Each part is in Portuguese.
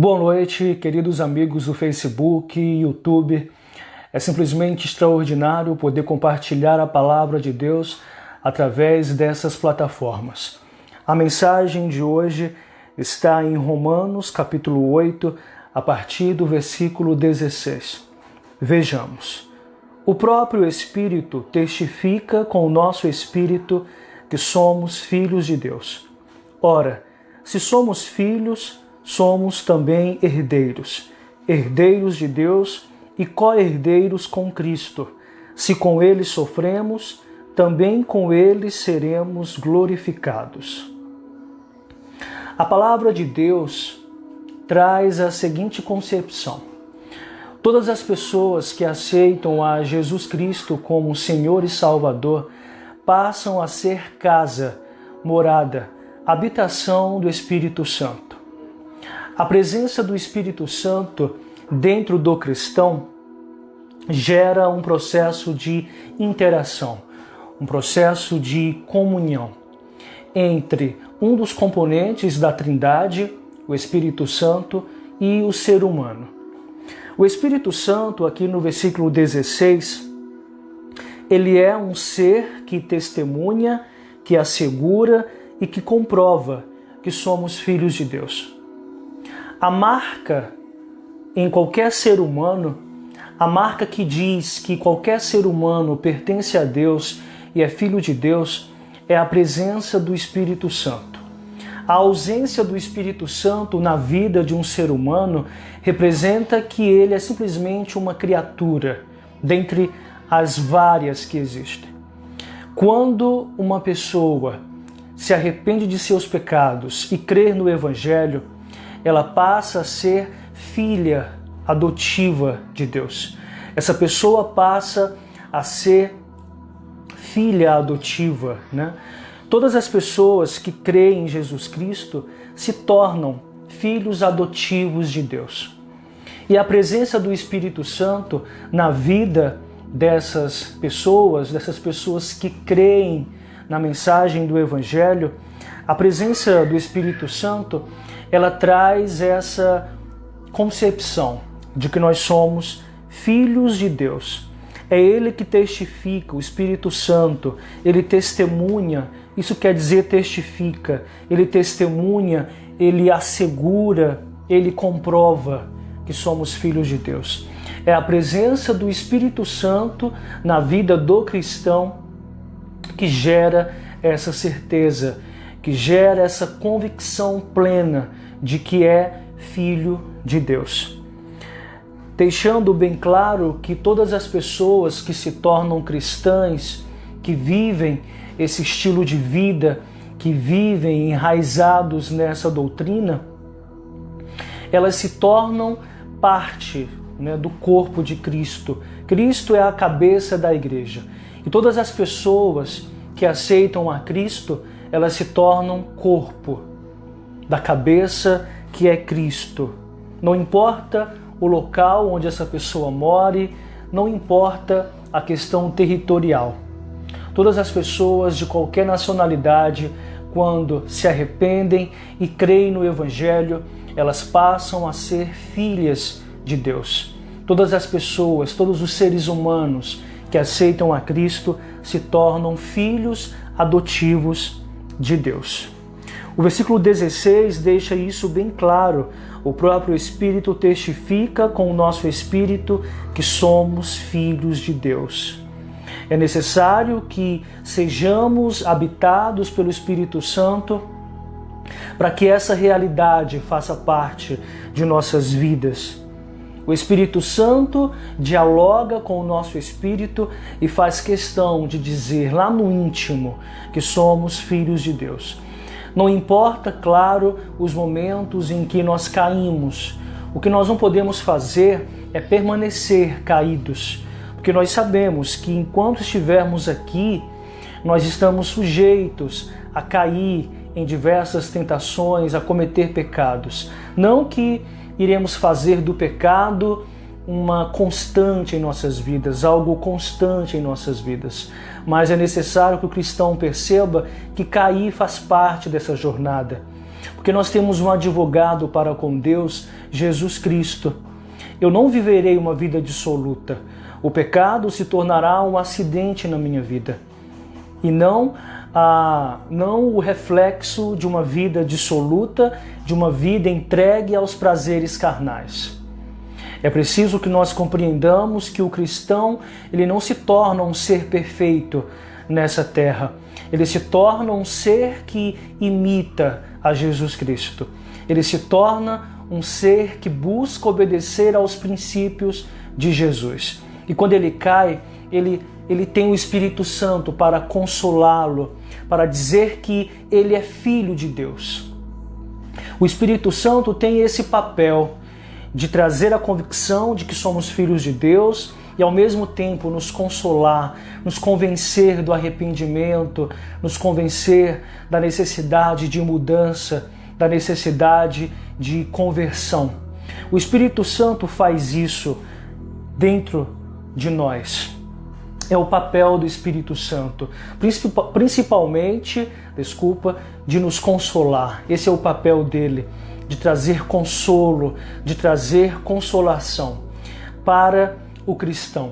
Boa noite, queridos amigos do Facebook e YouTube. É simplesmente extraordinário poder compartilhar a palavra de Deus através dessas plataformas. A mensagem de hoje está em Romanos, capítulo 8, a partir do versículo 16. Vejamos. O próprio Espírito testifica com o nosso Espírito que somos filhos de Deus. Ora, se somos filhos, somos também herdeiros, herdeiros de Deus e co-herdeiros com Cristo. Se com Ele sofremos, também com Ele seremos glorificados. A palavra de Deus traz a seguinte concepção. Todas as pessoas que aceitam a Jesus Cristo como Senhor e Salvador passam a ser casa, morada, habitação do Espírito Santo. A presença do Espírito Santo dentro do cristão gera um processo de interação, um processo de comunhão entre um dos componentes da Trindade, o Espírito Santo, e o ser humano. O Espírito Santo, aqui no versículo 16, ele é um ser que testemunha, que assegura e que comprova que somos filhos de Deus. A marca em qualquer ser humano, a marca que diz que qualquer ser humano pertence a Deus e é filho de Deus, é a presença do Espírito Santo. A ausência do Espírito Santo na vida de um ser humano representa que ele é simplesmente uma criatura, dentre as várias que existem. Quando uma pessoa se arrepende de seus pecados e crê no Evangelho, ela passa a ser filha adotiva de Deus. Essa pessoa passa a ser filha adotiva, né? Todas as pessoas que creem em Jesus Cristo se tornam filhos adotivos de Deus. E a presença do Espírito Santo na vida dessas pessoas que creem na mensagem do Evangelho, a presença do Espírito Santo, ela traz essa concepção de que nós somos filhos de Deus. É Ele que testifica, o Espírito Santo, Ele testemunha, isso quer dizer testifica, Ele testemunha, Ele assegura, Ele comprova que somos filhos de Deus. É a presença do Espírito Santo na vida do cristão que gera essa certeza, que gera essa convicção plena de que é filho de Deus. Deixando bem claro que todas as pessoas que se tornam cristãs, que vivem esse estilo de vida, que vivem enraizados nessa doutrina, elas se tornam parte, do corpo de Cristo. Cristo é a cabeça da igreja. E todas as pessoas que aceitam a Cristo, elas se tornam corpo da cabeça que é Cristo. Não importa o local onde essa pessoa more, não importa a questão territorial. Todas as pessoas de qualquer nacionalidade, quando se arrependem e creem no Evangelho, elas passam a ser filhas de Deus. Todas as pessoas, todos os seres humanos que aceitam a Cristo se tornam filhos adotivos de Deus. O versículo 16 deixa isso bem claro. O próprio Espírito testifica com o nosso Espírito que somos filhos de Deus. É necessário que sejamos habitados pelo Espírito Santo para que essa realidade faça parte de nossas vidas. O Espírito Santo dialoga com o nosso espírito e faz questão de dizer lá no íntimo que somos filhos de Deus. Não importa, claro, os momentos em que nós caímos. O que nós não podemos fazer é permanecer caídos, porque nós sabemos que enquanto estivermos aqui, nós estamos sujeitos a cair em diversas tentações, a cometer pecados. Não que iremos fazer do pecado uma constante em nossas vidas, algo constante em nossas vidas. Mas é necessário que o cristão perceba que cair faz parte dessa jornada. Porque nós temos um advogado para com Deus, Jesus Cristo. Eu não viverei uma vida dissoluta. O pecado se tornará um acidente na minha vida. E não o reflexo de uma vida dissoluta, de uma vida entregue aos prazeres carnais. É preciso que nós compreendamos que o cristão, ele não se torna um ser perfeito nessa terra. Ele se torna um ser que imita a Jesus Cristo. Ele se torna um ser que busca obedecer aos princípios de Jesus. E quando ele cai, ele tem o Espírito Santo para consolá-lo, para dizer que ele é filho de Deus. O Espírito Santo tem esse papel de trazer a convicção de que somos filhos de Deus e ao mesmo tempo nos consolar, nos convencer do arrependimento, nos convencer da necessidade de mudança, da necessidade de conversão. O Espírito Santo faz isso dentro de nós. É o papel do Espírito Santo, principalmente, de nos consolar. Esse é o papel dele, de trazer consolo, de trazer consolação para o cristão.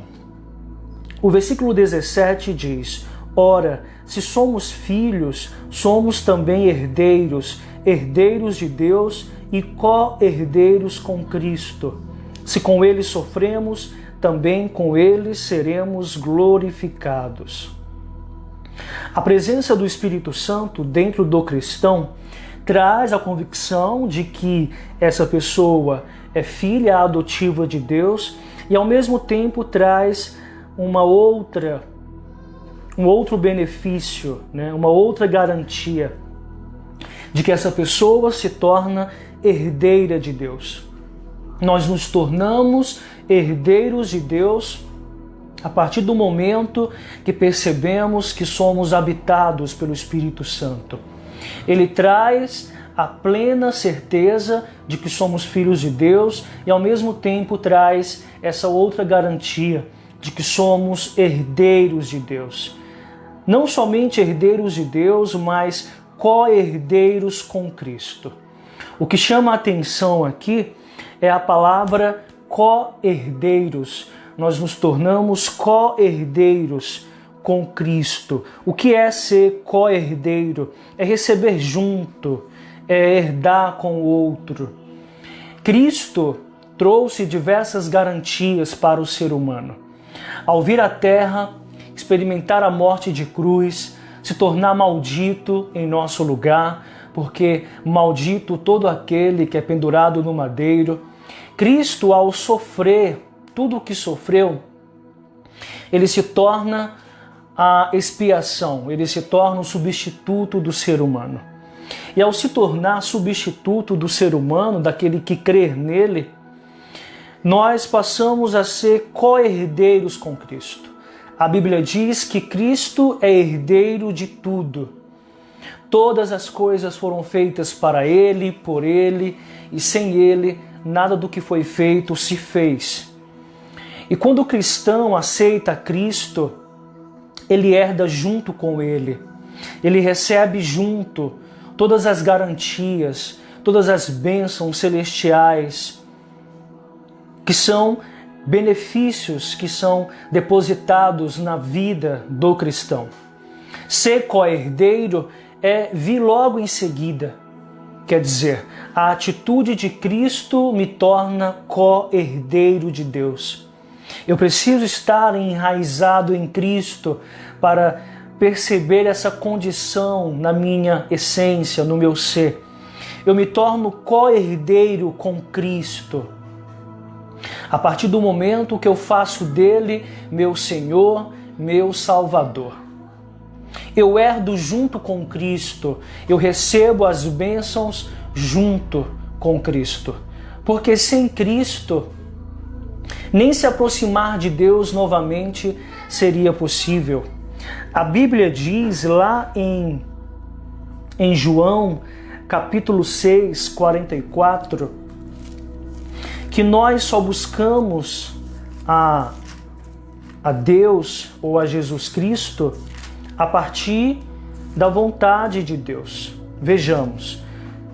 O versículo 17 diz: ora, se somos filhos, somos também herdeiros, herdeiros de Deus e co-herdeiros com Cristo. Se com ele sofremos, também com ele seremos glorificados. A presença do Espírito Santo dentro do cristão traz a convicção de que essa pessoa é filha adotiva de Deus e ao mesmo tempo traz um outro benefício, uma outra garantia de que essa pessoa se torna herdeira de Deus. Nós nos tornamos herdeiros de Deus a partir do momento que percebemos que somos habitados pelo Espírito Santo. Ele traz a plena certeza de que somos filhos de Deus e ao mesmo tempo traz essa outra garantia de que somos herdeiros de Deus. Não somente herdeiros de Deus, mas co-herdeiros com Cristo. O que chama a atenção aqui é a palavra co-herdeiros. Nós nos tornamos co-herdeiros com Cristo. O que é ser co-herdeiro? É receber junto, é herdar com o outro. Cristo trouxe diversas garantias para o ser humano. Ao vir à terra, experimentar a morte de cruz, se tornar maldito em nosso lugar, porque maldito todo aquele que é pendurado no madeiro. Cristo, ao sofrer tudo o que sofreu, ele se torna a expiação, ele se torna o substituto do ser humano. E ao se tornar substituto do ser humano, daquele que crer nele, nós passamos a ser co-herdeiros com Cristo. A Bíblia diz que Cristo é herdeiro de tudo. Todas as coisas foram feitas para Ele, por Ele, e sem Ele, nada do que foi feito se fez. E quando o cristão aceita Cristo, ele herda junto com Ele. Ele recebe junto todas as garantias, todas as bênçãos celestiais, que são benefícios que são depositados na vida do cristão. Ser co-herdeiro é vir logo em seguida. Quer dizer, a atitude de Cristo me torna co-herdeiro de Deus. Eu preciso estar enraizado em Cristo para perceber essa condição na minha essência, no meu ser. Eu me torno co-herdeiro com Cristo. A partir do momento que eu faço dele meu Senhor, meu Salvador. Eu herdo junto com Cristo, eu recebo as bênçãos junto com Cristo. Porque sem Cristo, nem se aproximar de Deus novamente seria possível. A Bíblia diz lá em João, capítulo 6, 44, que nós só buscamos a Deus ou a Jesus Cristo a partir da vontade de Deus. Vejamos,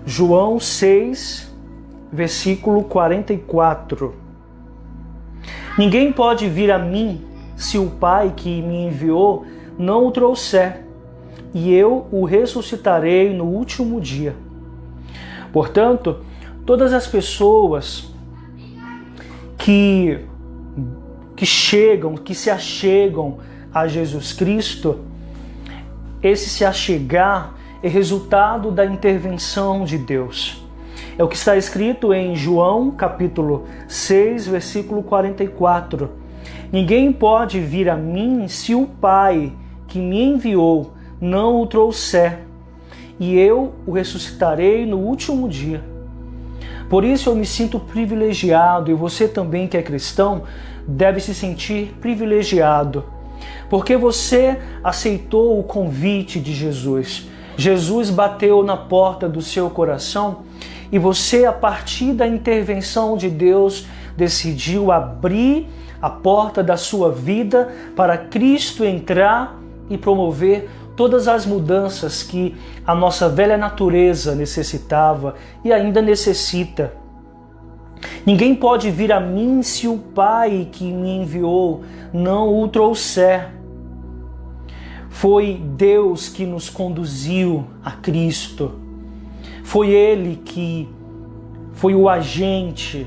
João 6, versículo 44. Ninguém pode vir a mim se o Pai que me enviou não o trouxer, e eu o ressuscitarei no último dia. Portanto, todas as pessoas que se achegam a Jesus Cristo, esse se achegar é resultado da intervenção de Deus. É o que está escrito em João, capítulo 6, versículo 44. Ninguém pode vir a mim se o Pai que me enviou não o trouxer, e eu o ressuscitarei no último dia. Por isso eu me sinto privilegiado, e você também que é cristão deve se sentir privilegiado, porque você aceitou o convite de Jesus. Jesus bateu na porta do seu coração e você, a partir da intervenção de Deus, decidiu abrir a porta da sua vida para Cristo entrar e promover todas as mudanças que a nossa velha natureza necessitava e ainda necessita. Ninguém pode vir a mim se o Pai que me enviou não o trouxer. Foi Deus que nos conduziu a Cristo. Foi Ele que foi o agente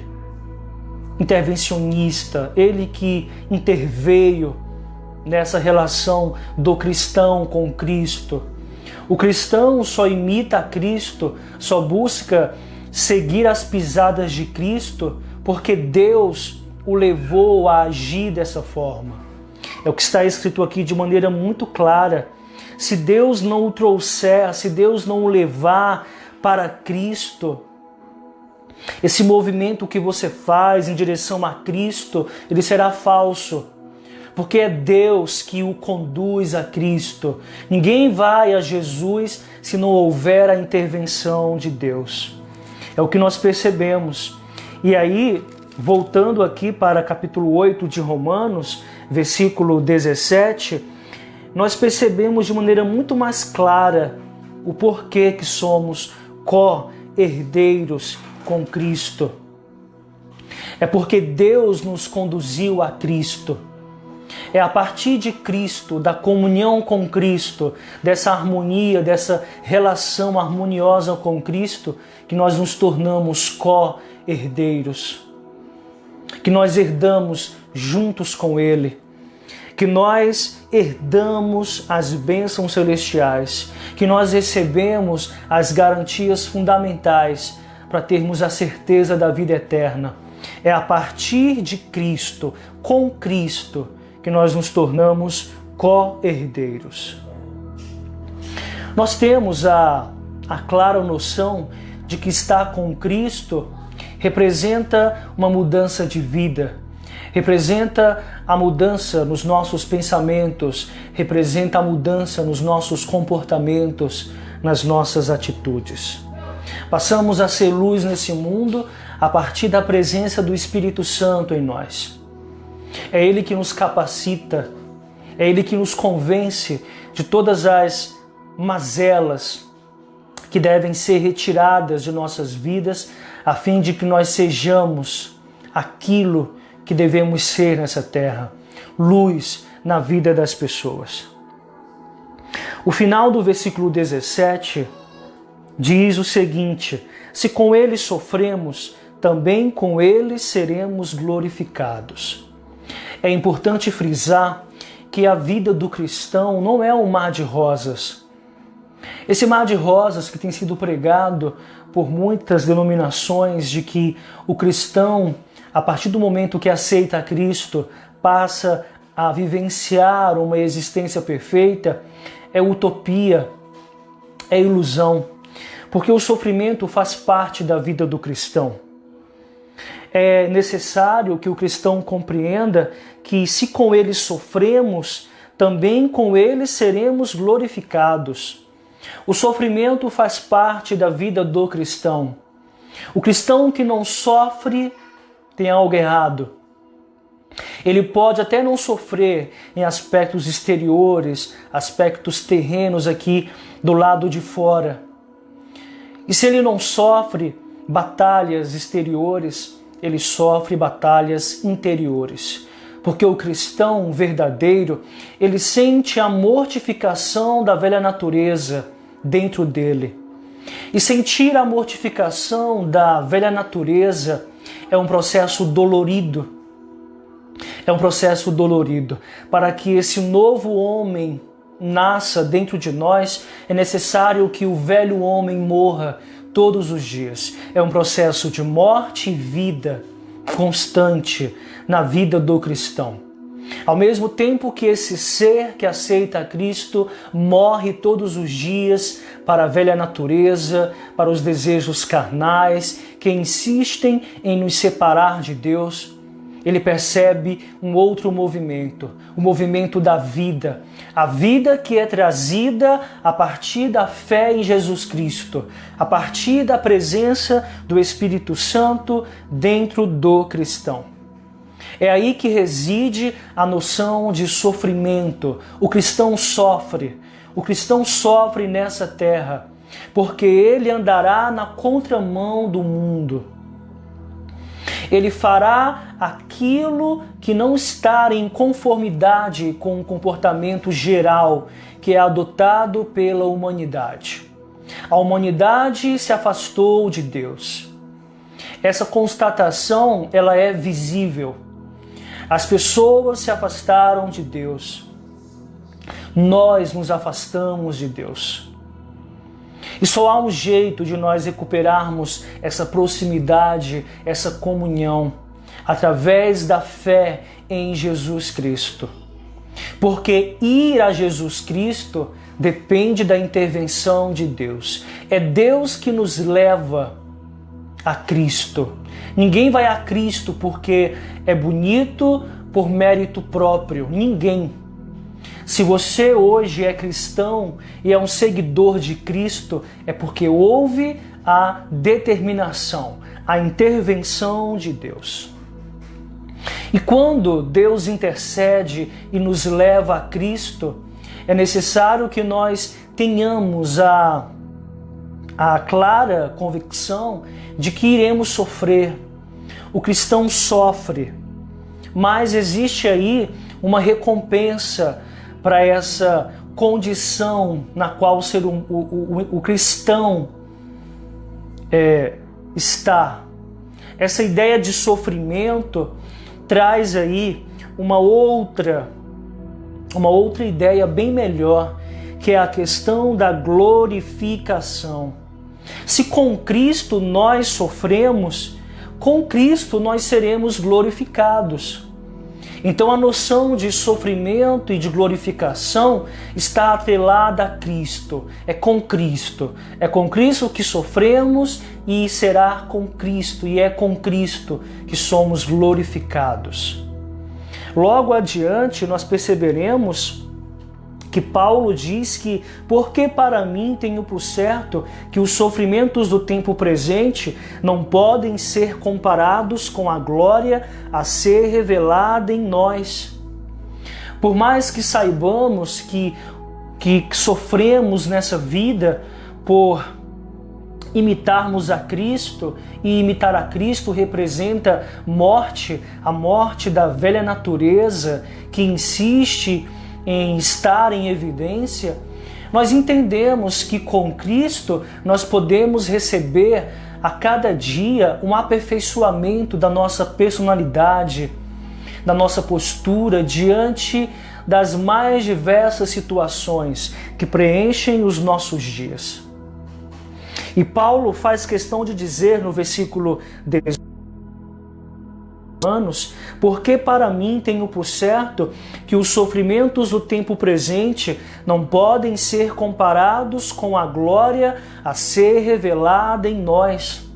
intervencionista, Ele que interveio nessa relação do cristão com Cristo. O cristão só imita a Cristo, só busca seguir as pisadas de Cristo, porque Deus o levou a agir dessa forma. É o que está escrito aqui de maneira muito clara. Se Deus não o trouxer, se Deus não o levar para Cristo, esse movimento que você faz em direção a Cristo, ele será falso, porque é Deus que o conduz a Cristo. Ninguém vai a Jesus se não houver a intervenção de Deus. É o que nós percebemos. E aí, voltando aqui para capítulo 8 de Romanos, versículo 17, nós percebemos de maneira muito mais clara o porquê que somos co-herdeiros com Cristo. É porque Deus nos conduziu a Cristo. É a partir de Cristo, da comunhão com Cristo, dessa harmonia, dessa relação harmoniosa com Cristo, que nós nos tornamos co-herdeiros. Que nós herdamos juntos com Ele. Que nós herdamos as bênçãos celestiais. Que nós recebemos as garantias fundamentais para termos a certeza da vida eterna. É a partir de Cristo, com Cristo, que nós nos tornamos co-herdeiros. Nós temos a clara noção de que estar com Cristo representa uma mudança de vida, representa a mudança nos nossos pensamentos, representa a mudança nos nossos comportamentos, nas nossas atitudes. Passamos a ser luz nesse mundo a partir da presença do Espírito Santo em nós. É Ele que nos capacita, é Ele que nos convence de todas as mazelas que devem ser retiradas de nossas vidas, a fim de que nós sejamos aquilo que devemos ser nessa terra, luz na vida das pessoas. O final do versículo 17 diz o seguinte: se com Ele sofremos, também com Ele seremos glorificados. É importante frisar que a vida do cristão não é um mar de rosas. Esse mar de rosas que tem sido pregado por muitas denominações de que o cristão, a partir do momento que aceita a Cristo, passa a vivenciar uma existência perfeita, é utopia, é ilusão, porque o sofrimento faz parte da vida do cristão. É necessário que o cristão compreenda que se com ele sofremos, também com ele seremos glorificados. O sofrimento faz parte da vida do cristão. O cristão que não sofre tem algo errado. Ele pode até não sofrer em aspectos exteriores, aspectos terrenos aqui do lado de fora, E se ele não sofre batalhas exteriores, ele sofre batalhas interiores. Porque o cristão verdadeiro, ele sente a mortificação da velha natureza dentro dele. E sentir a mortificação da velha natureza é um processo dolorido. É um processo dolorido. Para que esse novo homem nasça dentro de nós, é necessário que o velho homem morra todos os dias. É um processo de morte e vida constante na vida do cristão. Ao mesmo tempo que esse ser que aceita a Cristo morre todos os dias para a velha natureza, para os desejos carnais que insistem em nos separar de Deus, ele percebe um outro movimento, o movimento da vida. A vida que é trazida a partir da fé em Jesus Cristo, a partir da presença do Espírito Santo dentro do cristão. É aí que reside a noção de sofrimento. O cristão sofre nessa terra, porque ele andará na contramão do mundo. Ele fará aquilo que não está em conformidade com o comportamento geral que é adotado pela humanidade. A humanidade se afastou de Deus. Essa constatação, ela é visível. As pessoas se afastaram de Deus. Nós nos afastamos de Deus. E só há um jeito de nós recuperarmos essa proximidade, essa comunhão, através da fé em Jesus Cristo. Porque ir a Jesus Cristo depende da intervenção de Deus. É Deus que nos leva a Cristo. Ninguém vai a Cristo porque é bonito, por mérito próprio. Ninguém. Se você hoje é cristão e é um seguidor de Cristo, é porque houve a determinação, a intervenção de Deus. E quando Deus intercede e nos leva a Cristo, é necessário que nós tenhamos a clara convicção de que iremos sofrer. O cristão sofre, mas existe aí uma recompensa para essa condição na qual o cristão está. Essa ideia de sofrimento traz aí uma outra ideia bem melhor, que é a questão da glorificação. Se com Cristo nós sofremos, com Cristo nós seremos glorificados. Então a noção de sofrimento e de glorificação está atrelada a Cristo. É com Cristo. É com Cristo que sofremos e será com Cristo. E é com Cristo que somos glorificados. Logo adiante nós perceberemos que Paulo diz que, porque para mim tenho por certo que os sofrimentos do tempo presente não podem ser comparados com a glória a ser revelada em nós. Por mais que saibamos que sofremos nessa vida por imitarmos a Cristo, e imitar a Cristo representa morte, a morte da velha natureza que insiste em estar em evidência, nós entendemos que com Cristo nós podemos receber a cada dia um aperfeiçoamento da nossa personalidade, da nossa postura diante das mais diversas situações que preenchem os nossos dias. E Paulo faz questão de dizer no versículo 18, porque para mim tenho por certo que os sofrimentos do tempo presente não podem ser comparados com a glória a ser revelada em nós.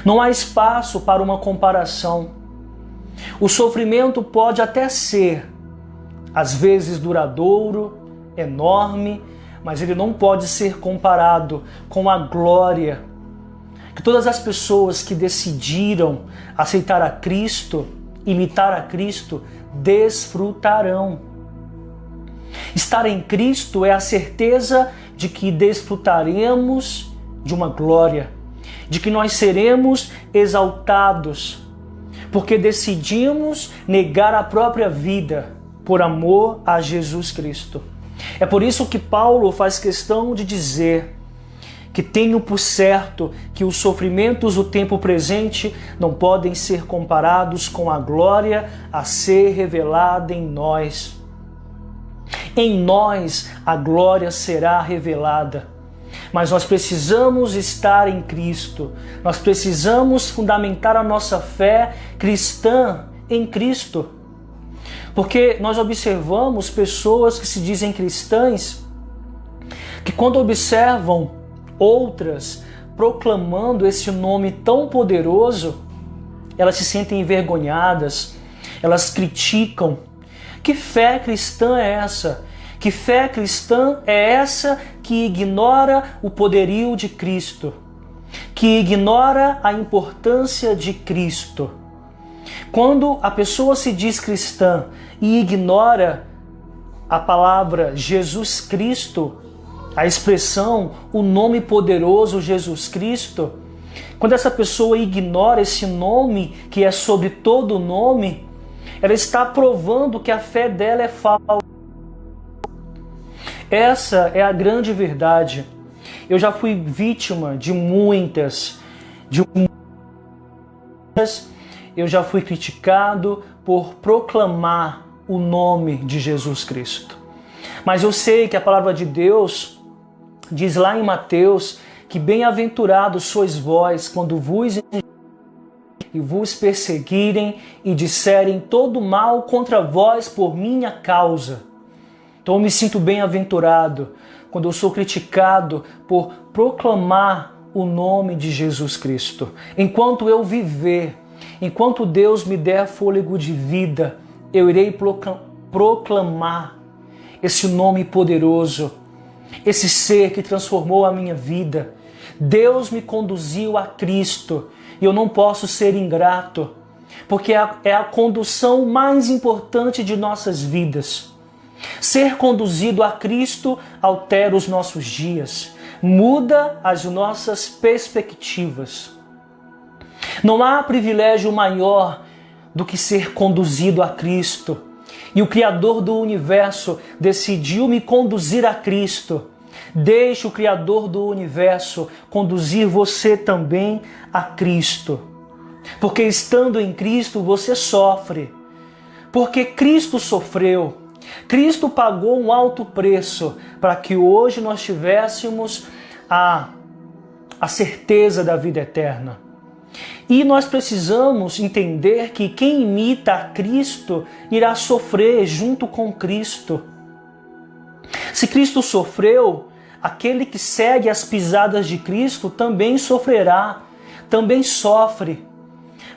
Não há espaço para uma comparação. O sofrimento pode até ser, às vezes, duradouro, enorme, mas ele não pode ser comparado com a glória que todas as pessoas que decidiram aceitar a Cristo, imitar a Cristo, desfrutarão. Estar em Cristo é a certeza de que desfrutaremos de uma glória, de que nós seremos exaltados, porque decidimos negar a própria vida por amor a Jesus Cristo. É por isso que Paulo faz questão de dizer que tenho por certo que os sofrimentos do tempo presente não podem ser comparados com a glória a ser revelada em nós. Em nós a glória será revelada. Mas nós precisamos estar em Cristo. Nós precisamos fundamentar a nossa fé cristã em Cristo. Porque nós observamos pessoas que se dizem cristãs, que quando observam outras proclamando esse nome tão poderoso, elas se sentem envergonhadas, elas criticam. Que fé cristã é essa? Que fé cristã é essa que ignora o poderio de Cristo, que ignora a importância de Cristo? Quando a pessoa se diz cristã e ignora a palavra Jesus Cristo, a expressão, o nome poderoso Jesus Cristo, quando essa pessoa ignora esse nome que é sobre todo nome, ela está provando que a fé dela é falsa. Essa é a grande verdade. Eu já fui vítima de muitas, eu já fui criticado por proclamar o nome de Jesus Cristo. Mas eu sei que a palavra de Deus diz lá em Mateus que bem-aventurados sois vós quando vos e vos perseguirem e disserem todo mal contra vós por minha causa. Então eu me sinto bem-aventurado quando eu sou criticado por proclamar o nome de Jesus Cristo. Enquanto eu viver, enquanto Deus me der fôlego de vida, eu irei proclamar esse nome poderoso, esse ser que transformou a minha vida. Deus me conduziu a Cristo e eu não posso ser ingrato, porque é a condução mais importante de nossas vidas. Ser conduzido a Cristo altera os nossos dias, muda as nossas perspectivas. Não há privilégio maior do que ser conduzido a Cristo. E o Criador do universo decidiu me conduzir a Cristo. Deixe o Criador do universo conduzir você também a Cristo. Porque estando em Cristo você sofre. Porque Cristo sofreu. Cristo pagou um alto preço para que hoje nós tivéssemos a certeza da vida eterna. E nós precisamos entender que quem imita a Cristo irá sofrer junto com Cristo. Se Cristo sofreu, aquele que segue as pisadas de Cristo também sofrerá, também sofre.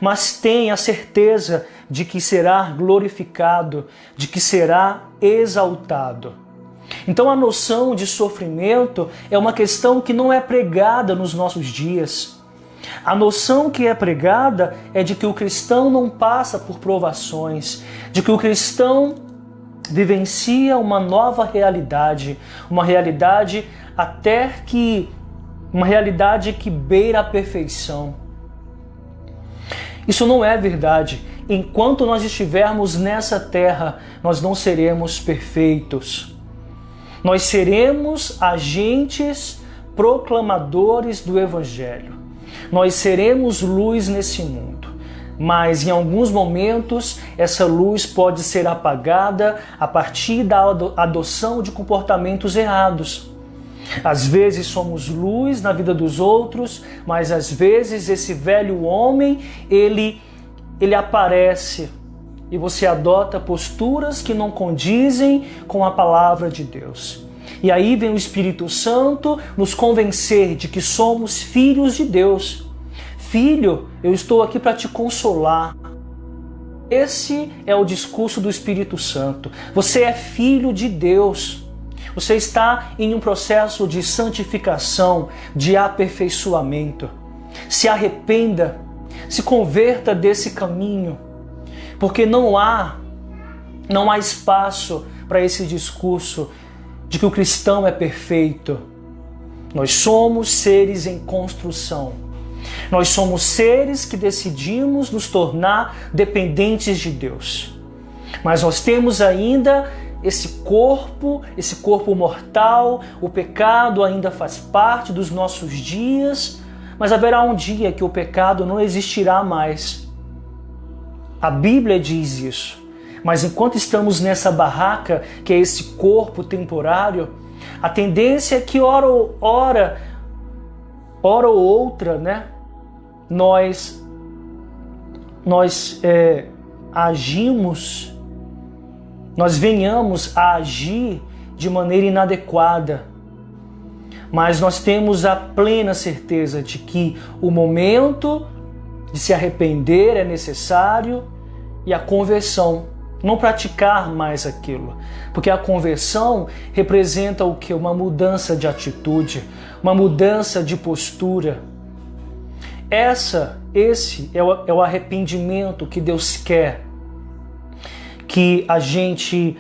Mas tem a certeza de que será glorificado, de que será exaltado. Então a noção de sofrimento é uma questão que não é pregada nos nossos dias. A noção que é pregada é de que o cristão não passa por provações, de que o cristão vivencia uma nova realidade, uma realidade que beira a perfeição. Isso não é verdade. Enquanto nós estivermos nessa terra, nós não seremos perfeitos. Nós seremos agentes proclamadores do Evangelho. Nós seremos luz nesse mundo. Mas em alguns momentos, essa luz pode ser apagada a partir da adoção de comportamentos errados. Às vezes somos luz na vida dos outros, mas às vezes esse velho homem, ele aparece e você adota posturas que não condizem com a palavra de Deus. E aí vem o Espírito Santo nos convencer de que somos filhos de Deus. Filho, eu estou aqui para te consolar. Esse é o discurso do Espírito Santo. Você é filho de Deus. Você está em um processo de santificação, de aperfeiçoamento. Se arrependa, se converta desse caminho, porque não há espaço para esse discurso de que o cristão é perfeito. Nós somos seres em construção. Nós somos seres que decidimos nos tornar dependentes de Deus. Mas nós temos ainda esse corpo mortal, o pecado ainda faz parte dos nossos dias, mas haverá um dia que o pecado não existirá mais. A Bíblia diz isso. Mas enquanto estamos nessa barraca, que é esse corpo temporário, a tendência é que hora ou outra, né, nós venhamos a agir de maneira inadequada. Mas nós temos a plena certeza de que o momento de se arrepender é necessário e a conversão, não praticar mais aquilo. Porque a conversão representa o quê? Uma mudança de atitude, uma mudança de postura. Esse é o arrependimento que Deus quer que a gente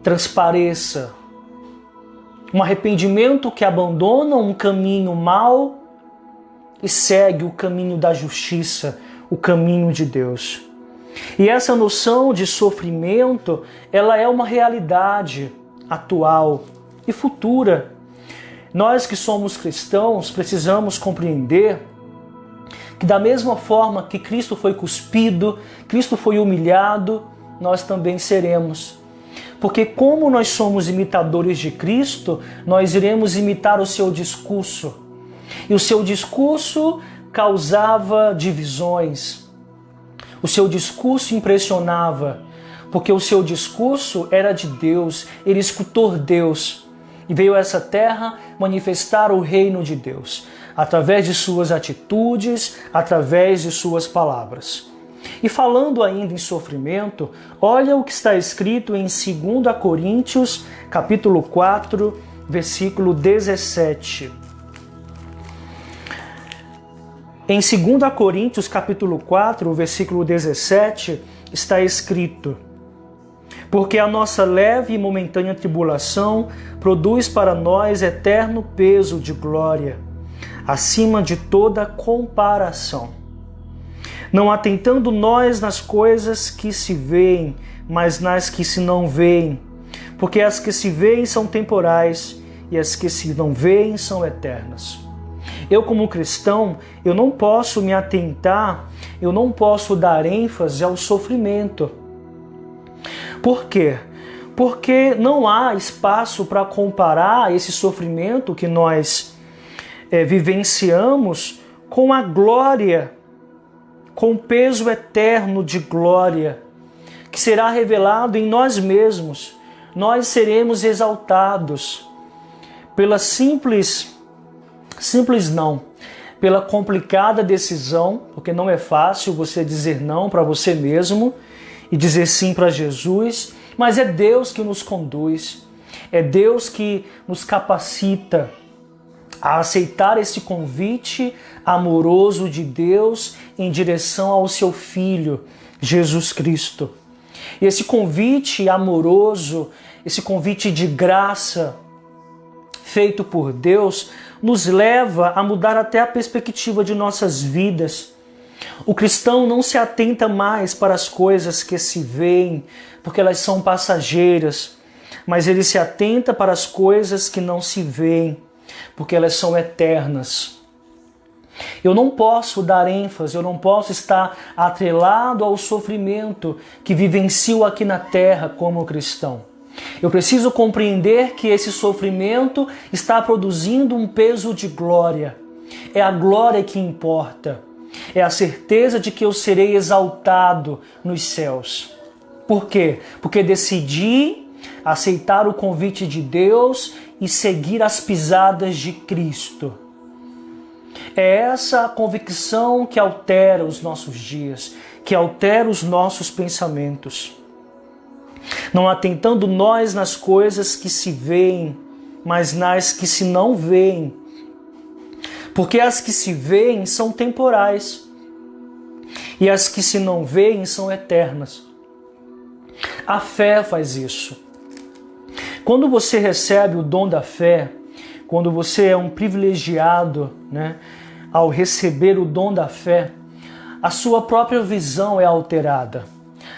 transpareça. Um arrependimento que abandona um caminho mau e segue o caminho da justiça, o caminho de Deus. E essa noção de sofrimento, ela é uma realidade atual e futura. Nós que somos cristãos precisamos compreender que da mesma forma que Cristo foi cuspido, Cristo foi humilhado, nós também seremos. Porque como nós somos imitadores de Cristo, nós iremos imitar o seu discurso. E o seu discurso causava divisões. O seu discurso impressionava, porque o seu discurso era de Deus, ele escutou Deus e veio a essa terra manifestar o reino de Deus, através de suas atitudes, através de suas palavras. E falando ainda em sofrimento, olha o que está escrito em 2 Coríntios, capítulo 4, versículo 17. Em 2 Coríntios, capítulo 4, versículo 17, está escrito: porque a nossa leve e momentânea tribulação produz para nós eterno peso de glória, acima de toda comparação. Não atentando nós nas coisas que se veem, mas nas que se não veem, porque as que se veem são temporais e as que se não veem são eternas. Eu, como cristão, eu não posso me atentar, eu não posso dar ênfase ao sofrimento. Por quê? Porque não há espaço para comparar esse sofrimento que nós vivenciamos com a glória, com o peso eterno de glória, que será revelado em nós mesmos. Nós seremos exaltados pela pela complicada decisão, porque não é fácil você dizer não para você mesmo e dizer sim para Jesus, mas é Deus que nos conduz, é Deus que nos capacita a aceitar esse convite amoroso de Deus em direção ao seu Filho, Jesus Cristo. E esse convite amoroso, esse convite de graça feito por Deus, nos leva a mudar até a perspectiva de nossas vidas. O cristão não se atenta mais para as coisas que se veem, porque elas são passageiras, mas ele se atenta para as coisas que não se veem, porque elas são eternas. Eu não posso dar ênfase, eu não posso estar atrelado ao sofrimento que vivencio aqui na terra como cristão. Eu preciso compreender que esse sofrimento está produzindo um peso de glória. É a glória que importa. É a certeza de que eu serei exaltado nos céus. Por quê? Porque decidi aceitar o convite de Deus e seguir as pisadas de Cristo. É essa a convicção que altera os nossos dias, que altera os nossos pensamentos. Não atentando nós nas coisas que se veem, mas nas que se não veem. Porque as que se veem são temporais e as que se não veem são eternas. A fé faz isso. Quando você recebe o dom da fé, quando você é um privilegiado, né, ao receber o dom da fé, a sua própria visão é alterada.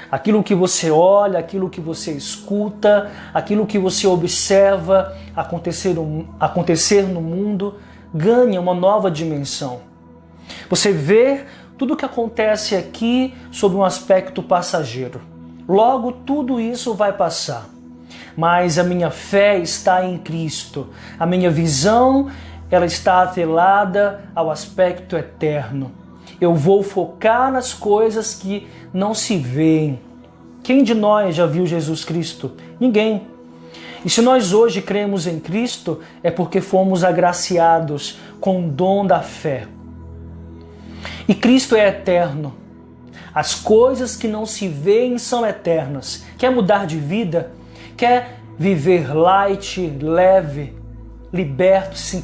Aquilo que você olha, aquilo que você escuta, aquilo que você observa acontecer no mundo, ganha uma nova dimensão. Você vê tudo o que acontece aqui sob um aspecto passageiro. Logo, tudo isso vai passar. Mas a minha fé está em Cristo. A minha visão, ela está atrelada ao aspecto eterno. Eu vou focar nas coisas que não se veem. Quem de nós já viu Jesus Cristo? Ninguém. E se nós hoje cremos em Cristo, é porque fomos agraciados com o dom da fé. E Cristo é eterno. As coisas que não se veem são eternas. Quer mudar de vida? Quer viver light, leve, liberto, se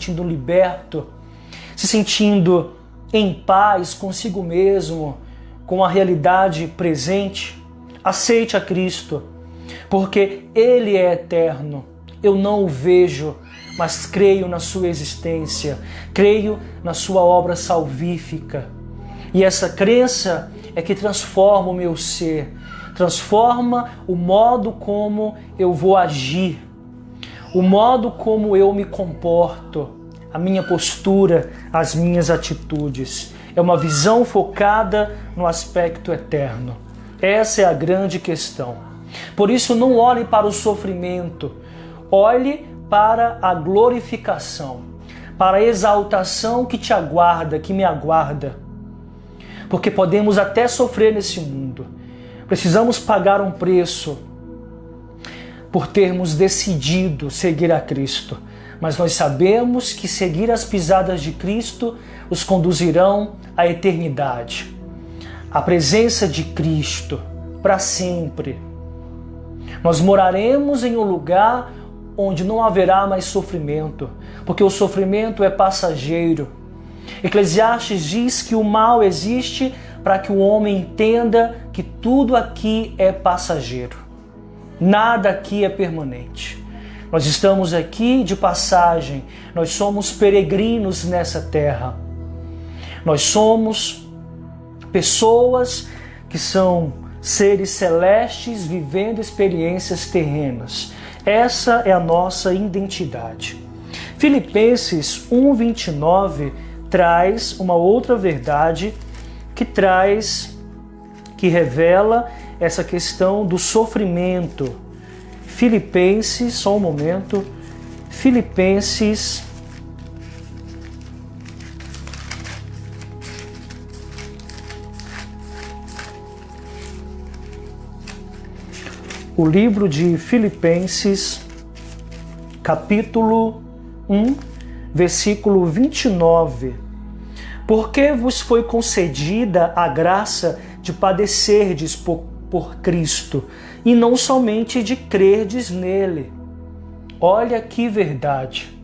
sentindo em paz consigo mesmo, com a realidade presente? Aceite a Cristo, porque Ele é eterno. Eu não o vejo, mas creio na sua existência, creio na sua obra salvífica. E essa crença é que transforma o meu ser, transforma o modo como eu vou agir, o modo como eu me comporto, a minha postura, as minhas atitudes. É uma visão focada no aspecto eterno. Essa é a grande questão. Por isso, não olhe para o sofrimento, olhe para a glorificação, para a exaltação que te aguarda, que me aguarda. Porque podemos até sofrer nesse mundo. Precisamos pagar um preço por termos decidido seguir a Cristo. Mas nós sabemos que seguir as pisadas de Cristo os conduzirão à eternidade. A presença de Cristo para sempre. Nós moraremos em um lugar onde não haverá mais sofrimento, porque o sofrimento é passageiro. Eclesiastes diz que o mal existe para que o homem entenda que tudo aqui é passageiro. Nada aqui é permanente. Nós estamos aqui de passagem, nós somos peregrinos nessa terra. Nós somos pessoas que são seres celestes vivendo experiências terrenas. Essa é a nossa identidade. Filipenses 1:29 traz uma outra verdade que revela essa questão do sofrimento. Filipenses, só um momento, Filipenses o livro de Filipenses, capítulo 1, versículo 29. Porque vos foi concedida a graça de padecerdes por Cristo, e não somente de crerdes nele. Olha que verdade.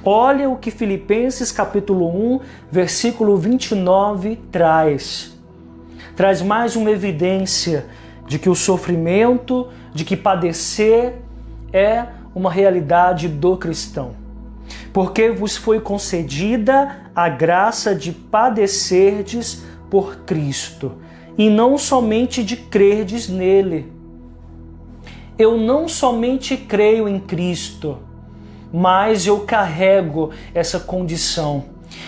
Olha o que Filipenses capítulo 1, versículo 29 traz. Traz mais uma evidência de que o sofrimento, de que padecer é uma realidade do cristão. Porque vos foi concedida a graça de padecerdes por Cristo, e não somente de crerdes nele. Eu não somente creio em Cristo, mas eu carrego essa condição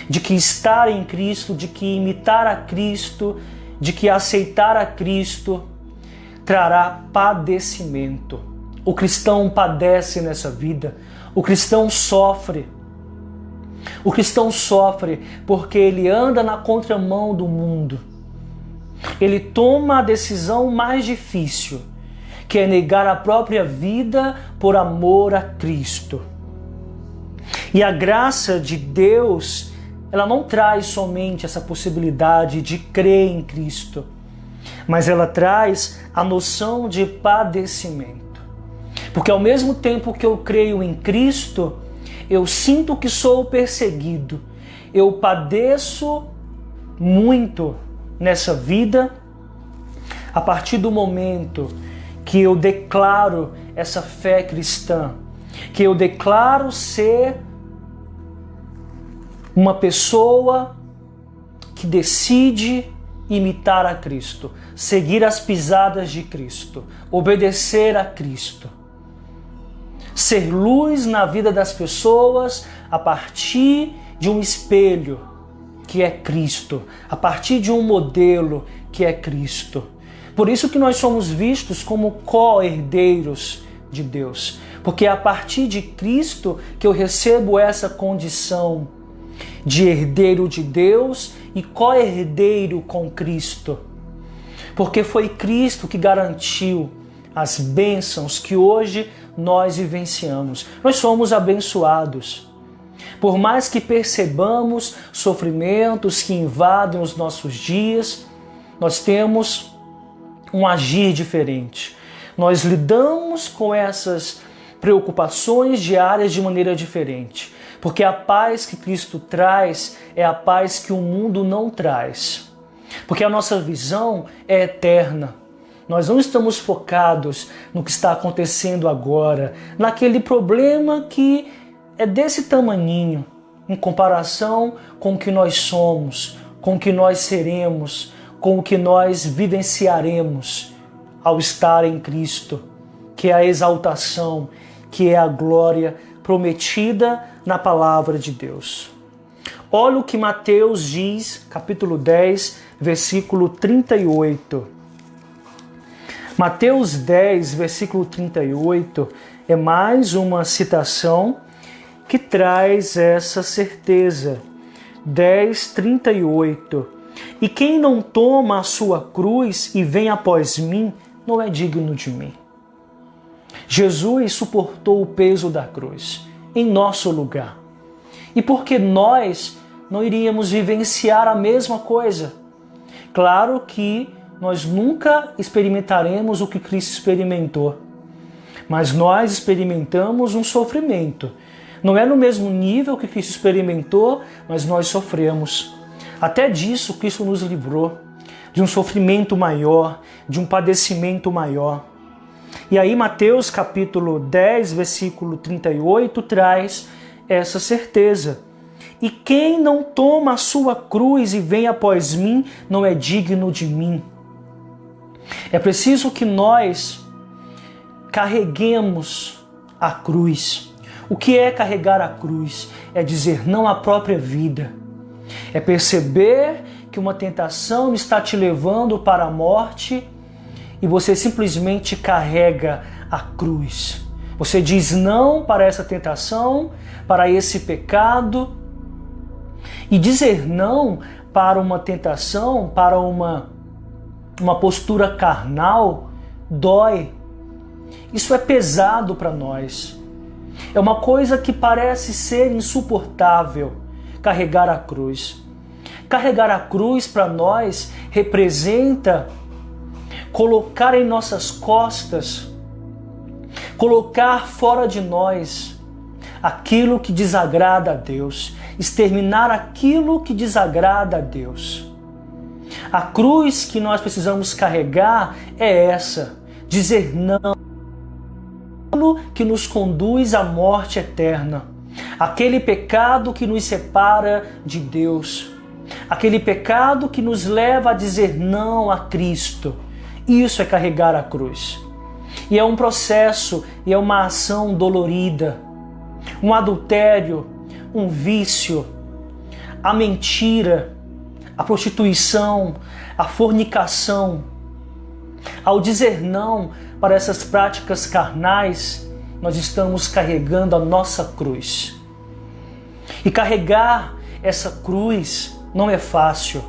de que estar em Cristo, de que imitar a Cristo, de que aceitar a Cristo trará padecimento. O cristão padece nessa vida, o cristão sofre. O cristão sofre porque ele anda na contramão do mundo. Ele toma a decisão mais difícil, que é negar a própria vida por amor a Cristo. E a graça de Deus, ela não traz somente essa possibilidade de crer em Cristo, mas ela traz a noção de padecimento. Porque ao mesmo tempo que eu creio em Cristo, eu sinto que sou perseguido. Eu padeço muito nessa vida a partir do momento que eu declaro essa fé cristã, que eu declaro ser uma pessoa que decide imitar a Cristo, seguir as pisadas de Cristo, obedecer a Cristo, ser luz na vida das pessoas a partir de um espelho que é Cristo, a partir de um modelo que é Cristo. Por isso que nós somos vistos como co-herdeiros de Deus, porque é a partir de Cristo que eu recebo essa condição de herdeiro de Deus e co-herdeiro com Cristo. Porque foi Cristo que garantiu as bênçãos que hoje nós vivenciamos. Nós somos abençoados. Por mais que percebamos sofrimentos que invadem os nossos dias, nós temos um agir diferente. Nós lidamos com essas preocupações diárias de maneira diferente. Porque a paz que Cristo traz é a paz que o mundo não traz. Porque a nossa visão é eterna. Nós não estamos focados no que está acontecendo agora, naquele problema que é desse tamaninho, em comparação com o que nós somos, com o que nós seremos, com o que nós vivenciaremos ao estar em Cristo, que é a exaltação, que é a glória prometida na palavra de Deus. Olha o que Mateus diz, capítulo 10, versículo 38. Mateus 10, versículo 38, é mais uma citação que traz essa certeza. 10, 38. E quem não toma a sua cruz e vem após mim, não é digno de mim. Jesus suportou o peso da cruz em nosso lugar. E porque nós não iríamos vivenciar a mesma coisa? Claro que nós nunca experimentaremos o que Cristo experimentou, mas nós experimentamos um sofrimento. Não é no mesmo nível que Cristo experimentou, mas nós sofremos. Até disso Cristo nos livrou, de um sofrimento maior, de um padecimento maior. E aí Mateus capítulo 10, versículo 38 traz essa certeza. E quem não toma a sua cruz e vem após mim, não é digno de mim. É preciso que nós carreguemos a cruz. O que é carregar a cruz? É dizer não à própria vida. É perceber que uma tentação está te levando para a morte e você simplesmente carrega a cruz. Você diz não para essa tentação, para esse pecado. E dizer não para uma tentação, para uma postura carnal, dói. Isso é pesado para nós. É uma coisa que parece ser insuportável, carregar a cruz. Carregar a cruz para nós representa colocar em nossas costas, colocar fora de nós aquilo que desagrada a Deus, exterminar aquilo que desagrada a Deus. A cruz que nós precisamos carregar é essa, dizer não, aquilo que nos conduz à morte eterna, aquele pecado que nos separa de Deus, aquele pecado que nos leva a dizer não a Cristo. Isso é carregar a cruz. E é um processo, e é uma ação dolorida, um adultério, um vício, a mentira, a prostituição, a fornicação. Ao dizer não para essas práticas carnais, nós estamos carregando a nossa cruz. E carregar essa cruz não é fácil,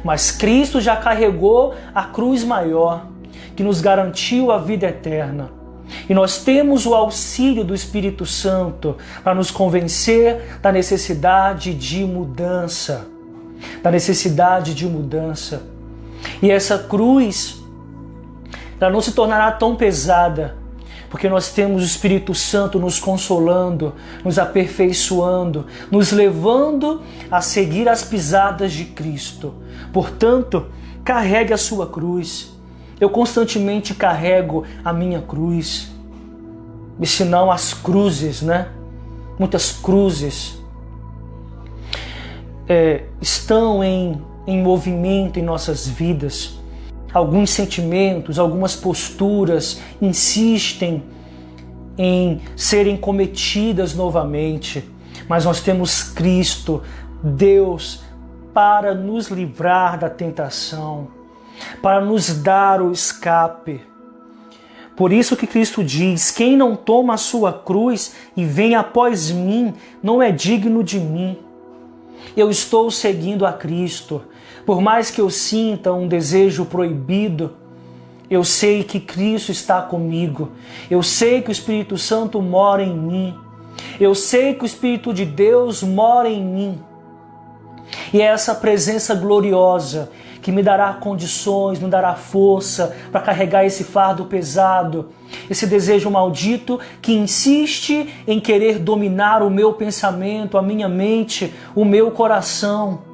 mas Cristo já carregou a cruz maior, que nos garantiu a vida eterna. E nós temos o auxílio do Espírito Santo para nos convencer da necessidade de mudança. Da necessidade de mudança. E essa cruz, ela não se tornará tão pesada, porque nós temos o Espírito Santo nos consolando, nos aperfeiçoando, nos levando a seguir as pisadas de Cristo. Portanto, carregue a sua cruz. Eu constantemente carrego a minha cruz. e senão as cruzes, né? Muitas cruzes estão em movimento em nossas vidas. Alguns sentimentos, algumas posturas insistem em serem cometidas novamente, mas nós temos Cristo, Deus, para nos livrar da tentação, para nos dar o escape. Por isso que Cristo diz: quem não toma a sua cruz e vem após mim, não é digno de mim. Eu estou seguindo a Cristo. Por mais que eu sinta um desejo proibido, eu sei que Cristo está comigo. Eu sei que o Espírito Santo mora em mim. Eu sei que o Espírito de Deus mora em mim. E é essa presença gloriosa que me dará condições, me dará força para carregar esse fardo pesado, esse desejo maldito que insiste em querer dominar o meu pensamento, a minha mente, o meu coração.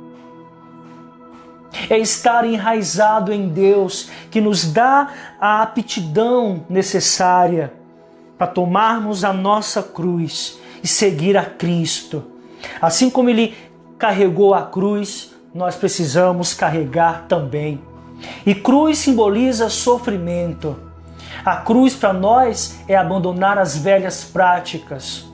É estar enraizado em Deus que nos dá a aptidão necessária para tomarmos a nossa cruz e seguir a Cristo. Assim como Ele carregou a cruz, nós precisamos carregar também. E cruz simboliza sofrimento. A cruz para nós é abandonar as velhas práticas.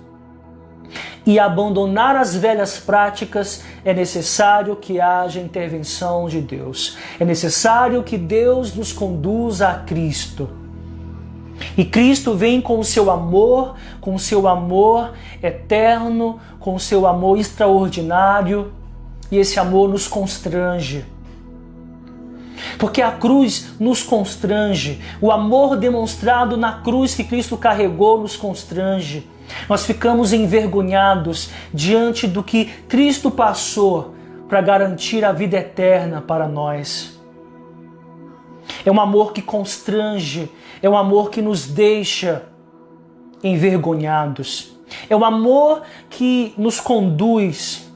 E abandonar as velhas práticas é necessário que haja intervenção de Deus. É necessário que Deus nos conduza a Cristo. E Cristo vem com o seu amor eterno, com o seu amor extraordinário, e esse amor nos constrange. Porque a cruz nos constrange. O amor demonstrado na cruz que Cristo carregou nos constrange. Nós ficamos envergonhados diante do que Cristo passou para garantir a vida eterna para nós. É um amor que constrange, é um amor que nos deixa envergonhados. É um amor que nos conduz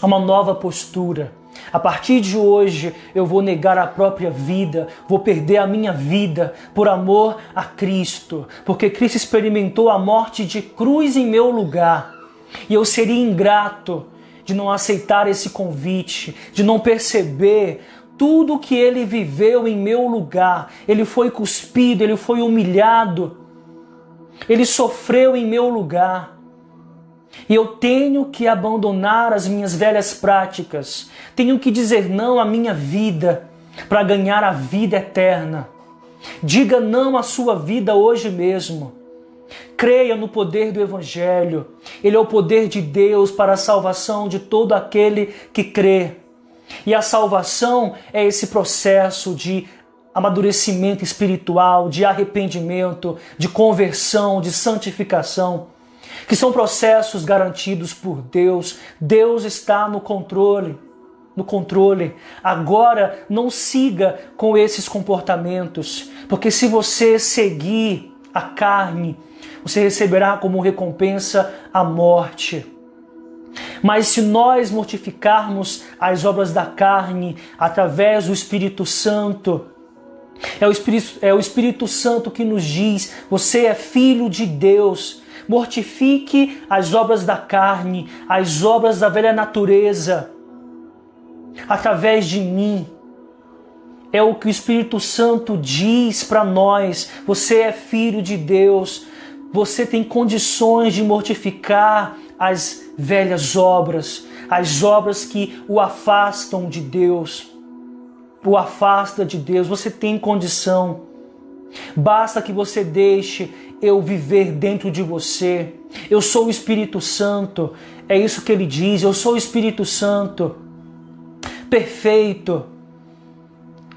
a uma nova postura. A partir de hoje eu vou negar a própria vida, vou perder a minha vida por amor a Cristo, porque Cristo experimentou a morte de cruz em meu lugar. E eu seria ingrato de não aceitar esse convite, de não perceber tudo que Ele viveu em meu lugar. Ele foi cuspido, Ele foi humilhado, Ele sofreu em meu lugar. E eu tenho que abandonar as minhas velhas práticas. Tenho que dizer não à minha vida para ganhar a vida eterna. Diga não à sua vida hoje mesmo. Creia no poder do Evangelho. Ele é o poder de Deus para a salvação de todo aquele que crê. E a salvação é esse processo de amadurecimento espiritual, de arrependimento, de conversão, de santificação, que são processos garantidos por Deus. Deus está no controle. Agora não siga com esses comportamentos, porque se você seguir a carne, você receberá como recompensa a morte. Mas se nós mortificarmos as obras da carne através do Espírito Santo, é o Espírito Santo que nos diz: você é filho de Deus. Mortifique as obras da carne, as obras da velha natureza, através de mim. É o que o Espírito Santo diz para nós. Você é filho de Deus. Você tem condições de mortificar as velhas obras, as obras que o afastam de Deus, o afasta de Deus. Você tem condição. Basta que você deixe eu viver dentro de você. Eu sou o Espírito Santo. É isso que ele diz. Eu sou o Espírito Santo. Perfeito.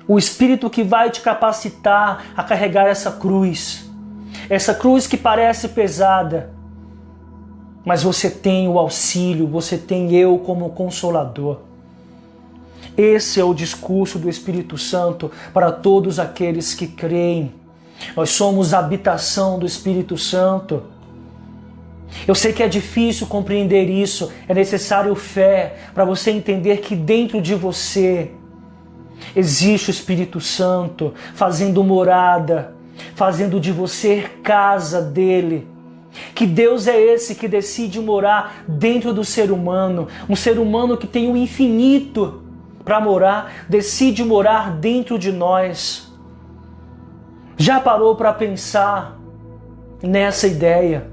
O Espírito que vai te capacitar a carregar essa cruz. Essa cruz que parece pesada. Mas você tem o auxílio, você tem eu como consolador. Esse é o discurso do Espírito Santo para todos aqueles que creem. Nós somos a habitação do Espírito Santo. Eu sei que é difícil compreender isso, é necessário fé para você entender que dentro de você existe o Espírito Santo fazendo morada, fazendo de você casa dele. Que Deus é esse que decide morar dentro do ser humano, um ser humano que tem o infinito para morar, decide morar dentro de nós. Já parou para pensar nessa ideia?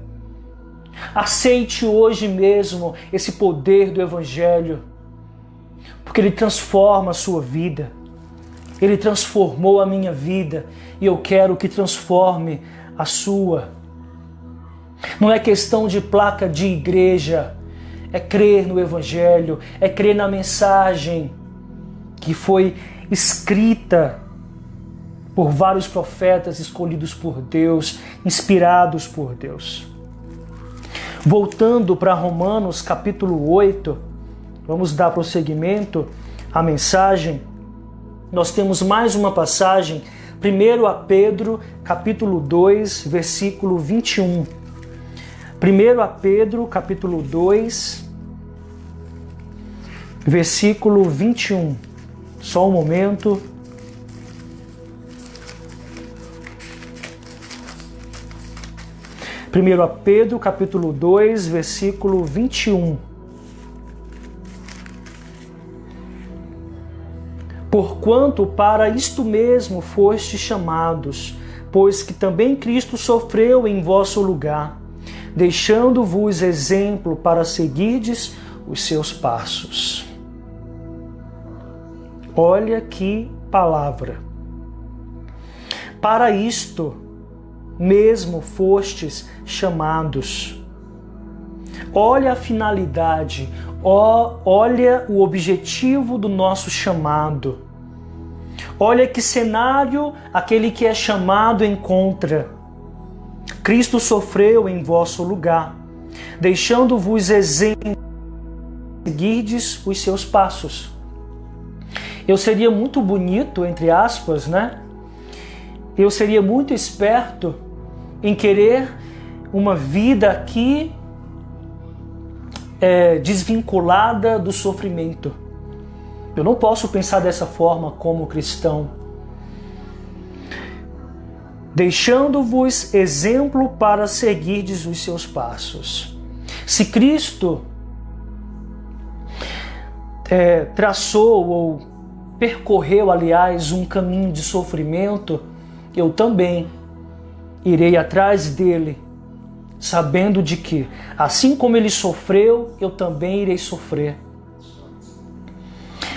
Aceite hoje mesmo esse poder do Evangelho, porque ele transforma a sua vida. Ele transformou a minha vida e eu quero que transforme a sua. Não é questão de placa de igreja, é crer no Evangelho, é crer na mensagem que foi escrita por vários profetas escolhidos por Deus, inspirados por Deus. Voltando para Romanos capítulo 8, vamos dar prosseguimento à mensagem. Nós temos mais uma passagem, 1 a Pedro, capítulo 2, versículo 21. 1 a Pedro, capítulo 2, versículo 21. Só um momento. Primeiro a Pedro, capítulo 2, versículo 21. Porquanto para isto mesmo fostes chamados, pois que também Cristo sofreu em vosso lugar, deixando-vos exemplo para seguirdes os seus passos. Olha que palavra. Para isto mesmo fostes chamados. Olha a finalidade, olha o objetivo do nosso chamado. Olha que cenário aquele que é chamado encontra. Cristo sofreu em vosso lugar, deixando-vos exemplo para seguirdes os seus passos. Eu seria muito bonito, entre aspas, né? Eu seria muito esperto em querer uma vida aqui desvinculada do sofrimento. Eu não posso pensar dessa forma como cristão. Deixando-vos exemplo para seguirdes os seus passos. Se Cristo traçou ou percorreu, aliás, um caminho de sofrimento, eu também irei atrás dele, sabendo de que, assim como ele sofreu, eu também irei sofrer.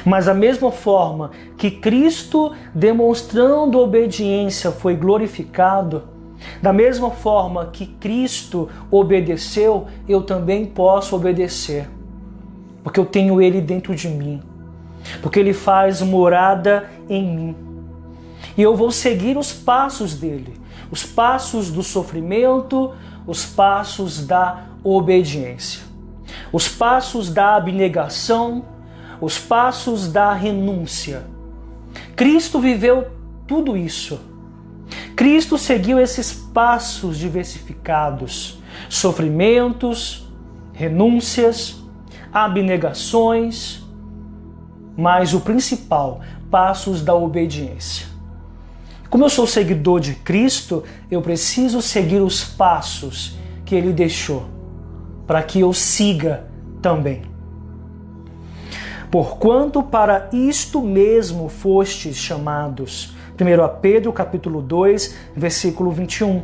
Mas da mesma forma que Cristo, demonstrando obediência, foi glorificado, da mesma forma que Cristo obedeceu, eu também posso obedecer, porque eu tenho Ele dentro de mim, porque Ele faz morada em mim. E eu vou seguir os passos dele, os passos do sofrimento, os passos da obediência, os passos da abnegação, os passos da renúncia. Cristo viveu tudo isso. Cristo seguiu esses passos diversificados, sofrimentos, renúncias, abnegações, mas o principal, passos da obediência. Como eu sou seguidor de Cristo, eu preciso seguir os passos que Ele deixou, para que eu siga também. Porquanto para isto mesmo fostes chamados. 1 Pedro, capítulo 2, versículo 21.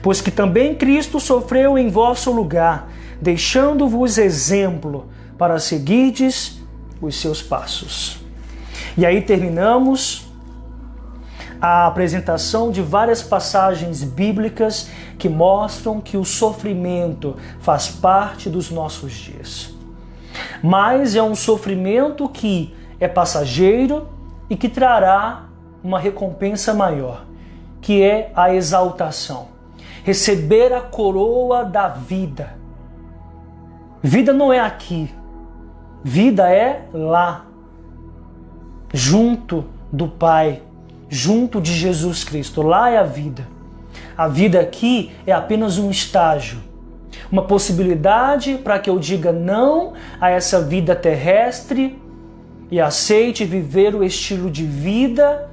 Pois que também Cristo sofreu em vosso lugar, deixando-vos exemplo para seguirdes os seus passos. E aí terminamos a apresentação de várias passagens bíblicas que mostram que o sofrimento faz parte dos nossos dias. Mas é um sofrimento que é passageiro e que trará uma recompensa maior, que é a exaltação. Receber a coroa da vida. Vida não é aqui. Vida é lá, junto do Pai, junto de Jesus Cristo. Lá é a vida. A vida aqui é apenas um estágio, uma possibilidade para que eu diga não a essa vida terrestre e aceite viver o estilo de vida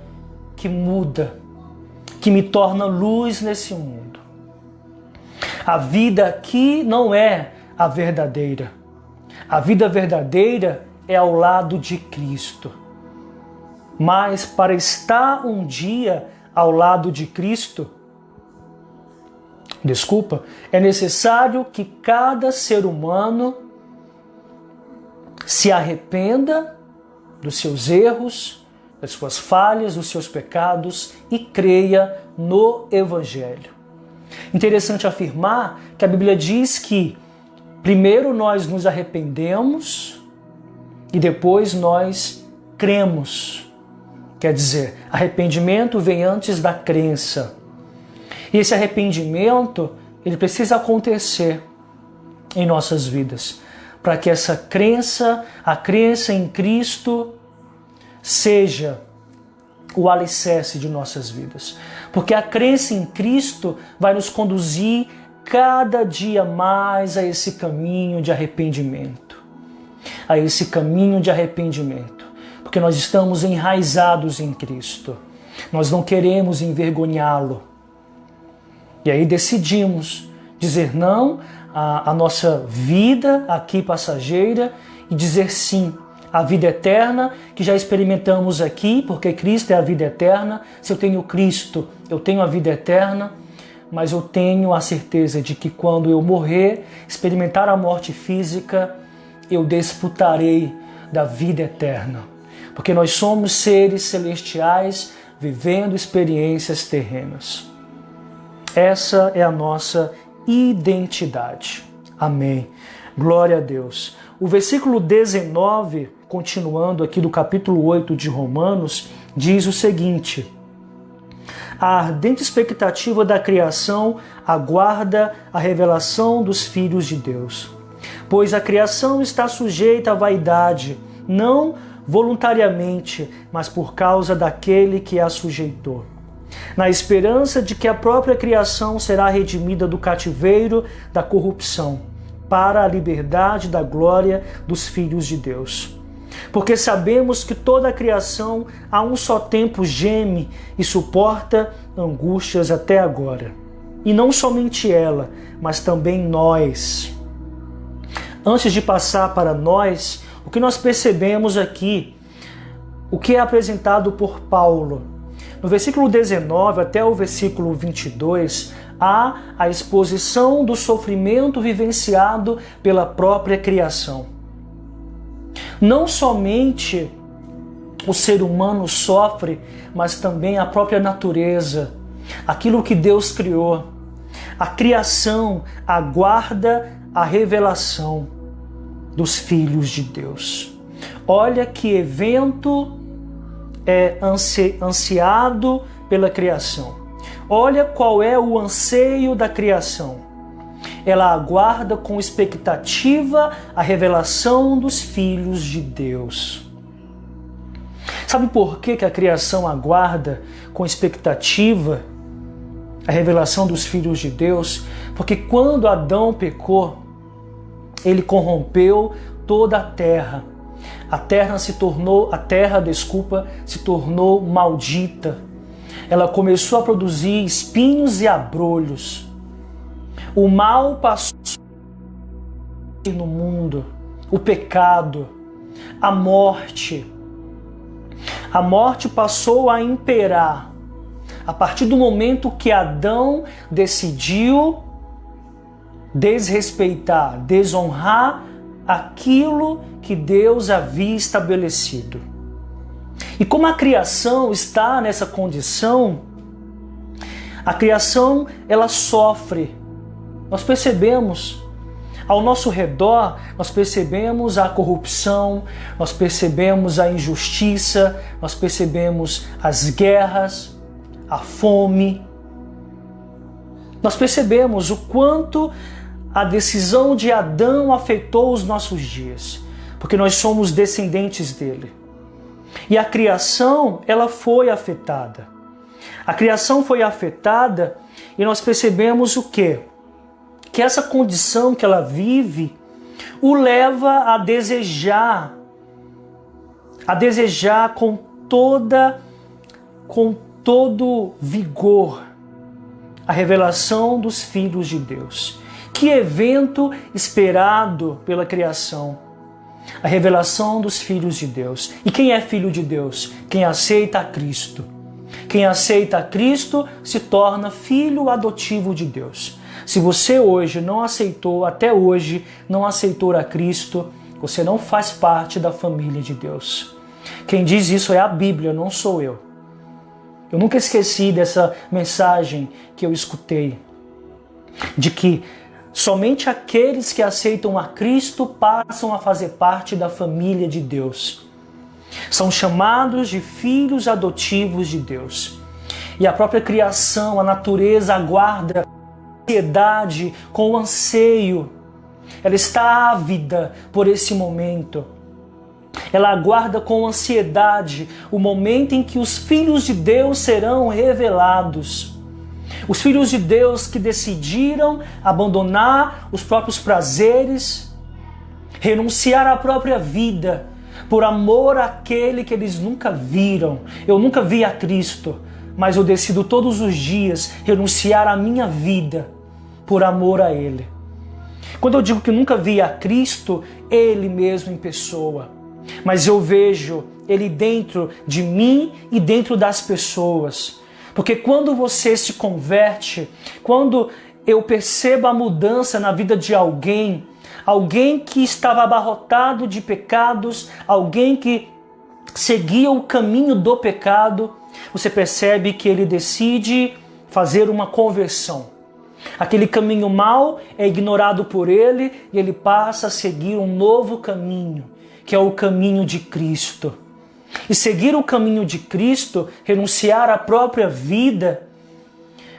que muda, que me torna luz nesse mundo. A vida aqui não é a verdadeira. A vida verdadeira é ao lado de Cristo. Mas para estar um dia ao lado de Cristo, é necessário que cada ser humano se arrependa dos seus erros, das suas falhas, dos seus pecados e creia no Evangelho. Interessante afirmar que a Bíblia diz que primeiro nós nos arrependemos e depois nós cremos. Quer dizer, arrependimento vem antes da crença. E esse arrependimento, ele precisa acontecer em nossas vidas, para que essa crença, a crença em Cristo, seja o alicerce de nossas vidas. Porque a crença em Cristo vai nos conduzir cada dia mais a esse caminho de arrependimento. A esse caminho de arrependimento. Porque nós estamos enraizados em Cristo. Nós não queremos envergonhá-lo. E aí decidimos dizer não à nossa vida aqui passageira e dizer sim à vida eterna que já experimentamos aqui, porque Cristo é a vida eterna. Se eu tenho Cristo, eu tenho a vida eterna, mas eu tenho a certeza de que quando eu morrer, experimentar a morte física, eu desfrutarei da vida eterna. Porque nós somos seres celestiais vivendo experiências terrenas. Essa é a nossa identidade. Amém. Glória a Deus. O versículo 19, continuando aqui do capítulo 8 de Romanos, diz o seguinte: a ardente expectativa da criação aguarda a revelação dos filhos de Deus. Pois a criação está sujeita à vaidade, não voluntariamente, mas por causa daquele que a sujeitou, na esperança de que a própria criação será redimida do cativeiro da corrupção, para a liberdade da glória dos filhos de Deus. Porque sabemos que toda a criação a um só tempo geme e suporta angústias até agora. E não somente ela, mas também nós. Antes de passar para nós, o que nós percebemos aqui, o que é apresentado por Paulo. No versículo 19 até o versículo 22, há a exposição do sofrimento vivenciado pela própria criação. Não somente o ser humano sofre, mas também a própria natureza, aquilo que Deus criou. A criação aguarda a revelação dos filhos de Deus. Olha que evento é ansiado pela criação. Olha qual é o anseio da criação. Ela aguarda com expectativa a revelação dos filhos de Deus. Sabe por que a criação aguarda com expectativa a revelação dos filhos de Deus? Porque quando Adão pecou, ele corrompeu toda a terra. A terra se tornou maldita. Ela começou a produzir espinhos e abrolhos. O mal passou no mundo, o pecado, a morte. A morte passou a imperar a partir do momento que Adão decidiu desrespeitar, desonrar aquilo que Deus havia estabelecido. E como a criação está nessa condição, a criação ela sofre. Nós percebemos ao nosso redor, nós percebemos a corrupção, nós percebemos a injustiça, nós percebemos as guerras, a fome. Nós percebemos o quanto a decisão de Adão afetou os nossos dias, porque nós somos descendentes dele. E a criação, ela foi afetada. A criação foi afetada e nós percebemos o quê? Que essa condição que ela vive o leva a desejar com todo vigor a revelação dos filhos de Deus. Que evento esperado pela criação! A revelação dos filhos de Deus. E quem é filho de Deus? Quem aceita a Cristo. Quem aceita a Cristo se torna filho adotivo de Deus. Se você hoje não aceitou, até hoje, não aceitou a Cristo, você não faz parte da família de Deus. Quem diz isso é a Bíblia, não sou eu. Eu nunca esqueci dessa mensagem que eu escutei, de que somente aqueles que aceitam a Cristo passam a fazer parte da família de Deus. São chamados de filhos adotivos de Deus. E a própria criação, a natureza aguarda com ansiedade, com anseio. Ela está ávida por esse momento. Ela aguarda com ansiedade o momento em que os filhos de Deus serão revelados. Os filhos de Deus que decidiram abandonar os próprios prazeres, renunciar à própria vida, por amor àquele que eles nunca viram. Eu nunca vi a Cristo, mas eu decido todos os dias renunciar à minha vida por amor a Ele. Quando eu digo que nunca vi a Cristo, Ele mesmo em pessoa, mas eu vejo Ele dentro de mim e dentro das pessoas. Porque quando você se converte, quando eu percebo a mudança na vida de alguém que estava abarrotado de pecados, alguém que seguia o caminho do pecado, você percebe que ele decide fazer uma conversão. Aquele caminho mau é ignorado por ele e ele passa a seguir um novo caminho, que é o caminho de Cristo. E seguir o caminho de Cristo, renunciar à própria vida,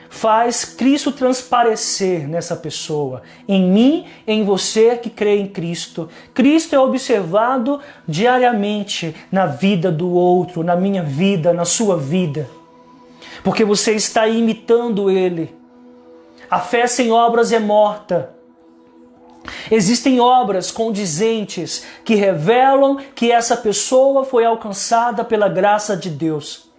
faz Cristo transparecer nessa pessoa, em mim e em você que crê em Cristo. Cristo é observado diariamente na vida do outro, na minha vida, na sua vida, porque você está imitando Ele. A fé sem obras é morta. Existem obras condizentes que revelam que essa pessoa foi alcançada pela graça de Deus,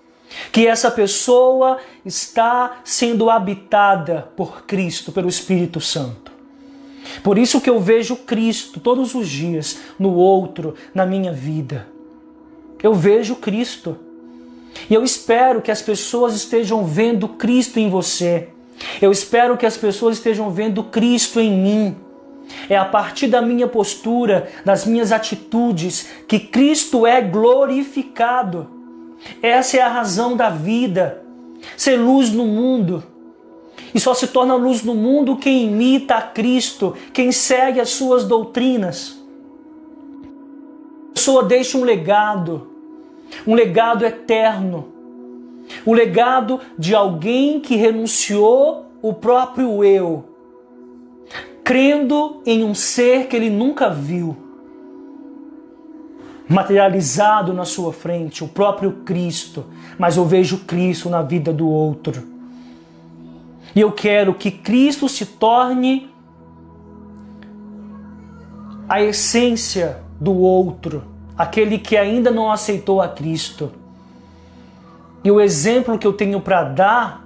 que essa pessoa está sendo habitada por Cristo, pelo Espírito Santo. Por isso que eu vejo Cristo todos os dias no outro, na minha vida. Eu vejo Cristo. E eu espero que as pessoas estejam vendo Cristo em você. Eu espero que as pessoas estejam vendo Cristo em mim. É a partir da minha postura, das minhas atitudes, que Cristo é glorificado. Essa é a razão da vida, ser luz no mundo. E só se torna luz no mundo quem imita a Cristo, quem segue as suas doutrinas. A pessoa deixa um legado eterno, o legado de alguém que renunciou o próprio eu, crendo em um ser que ele nunca viu, materializado na sua frente, o próprio Cristo, mas eu vejo Cristo na vida do outro. E eu quero que Cristo se torne a essência do outro, aquele que ainda não aceitou a Cristo. E o exemplo que eu tenho para dar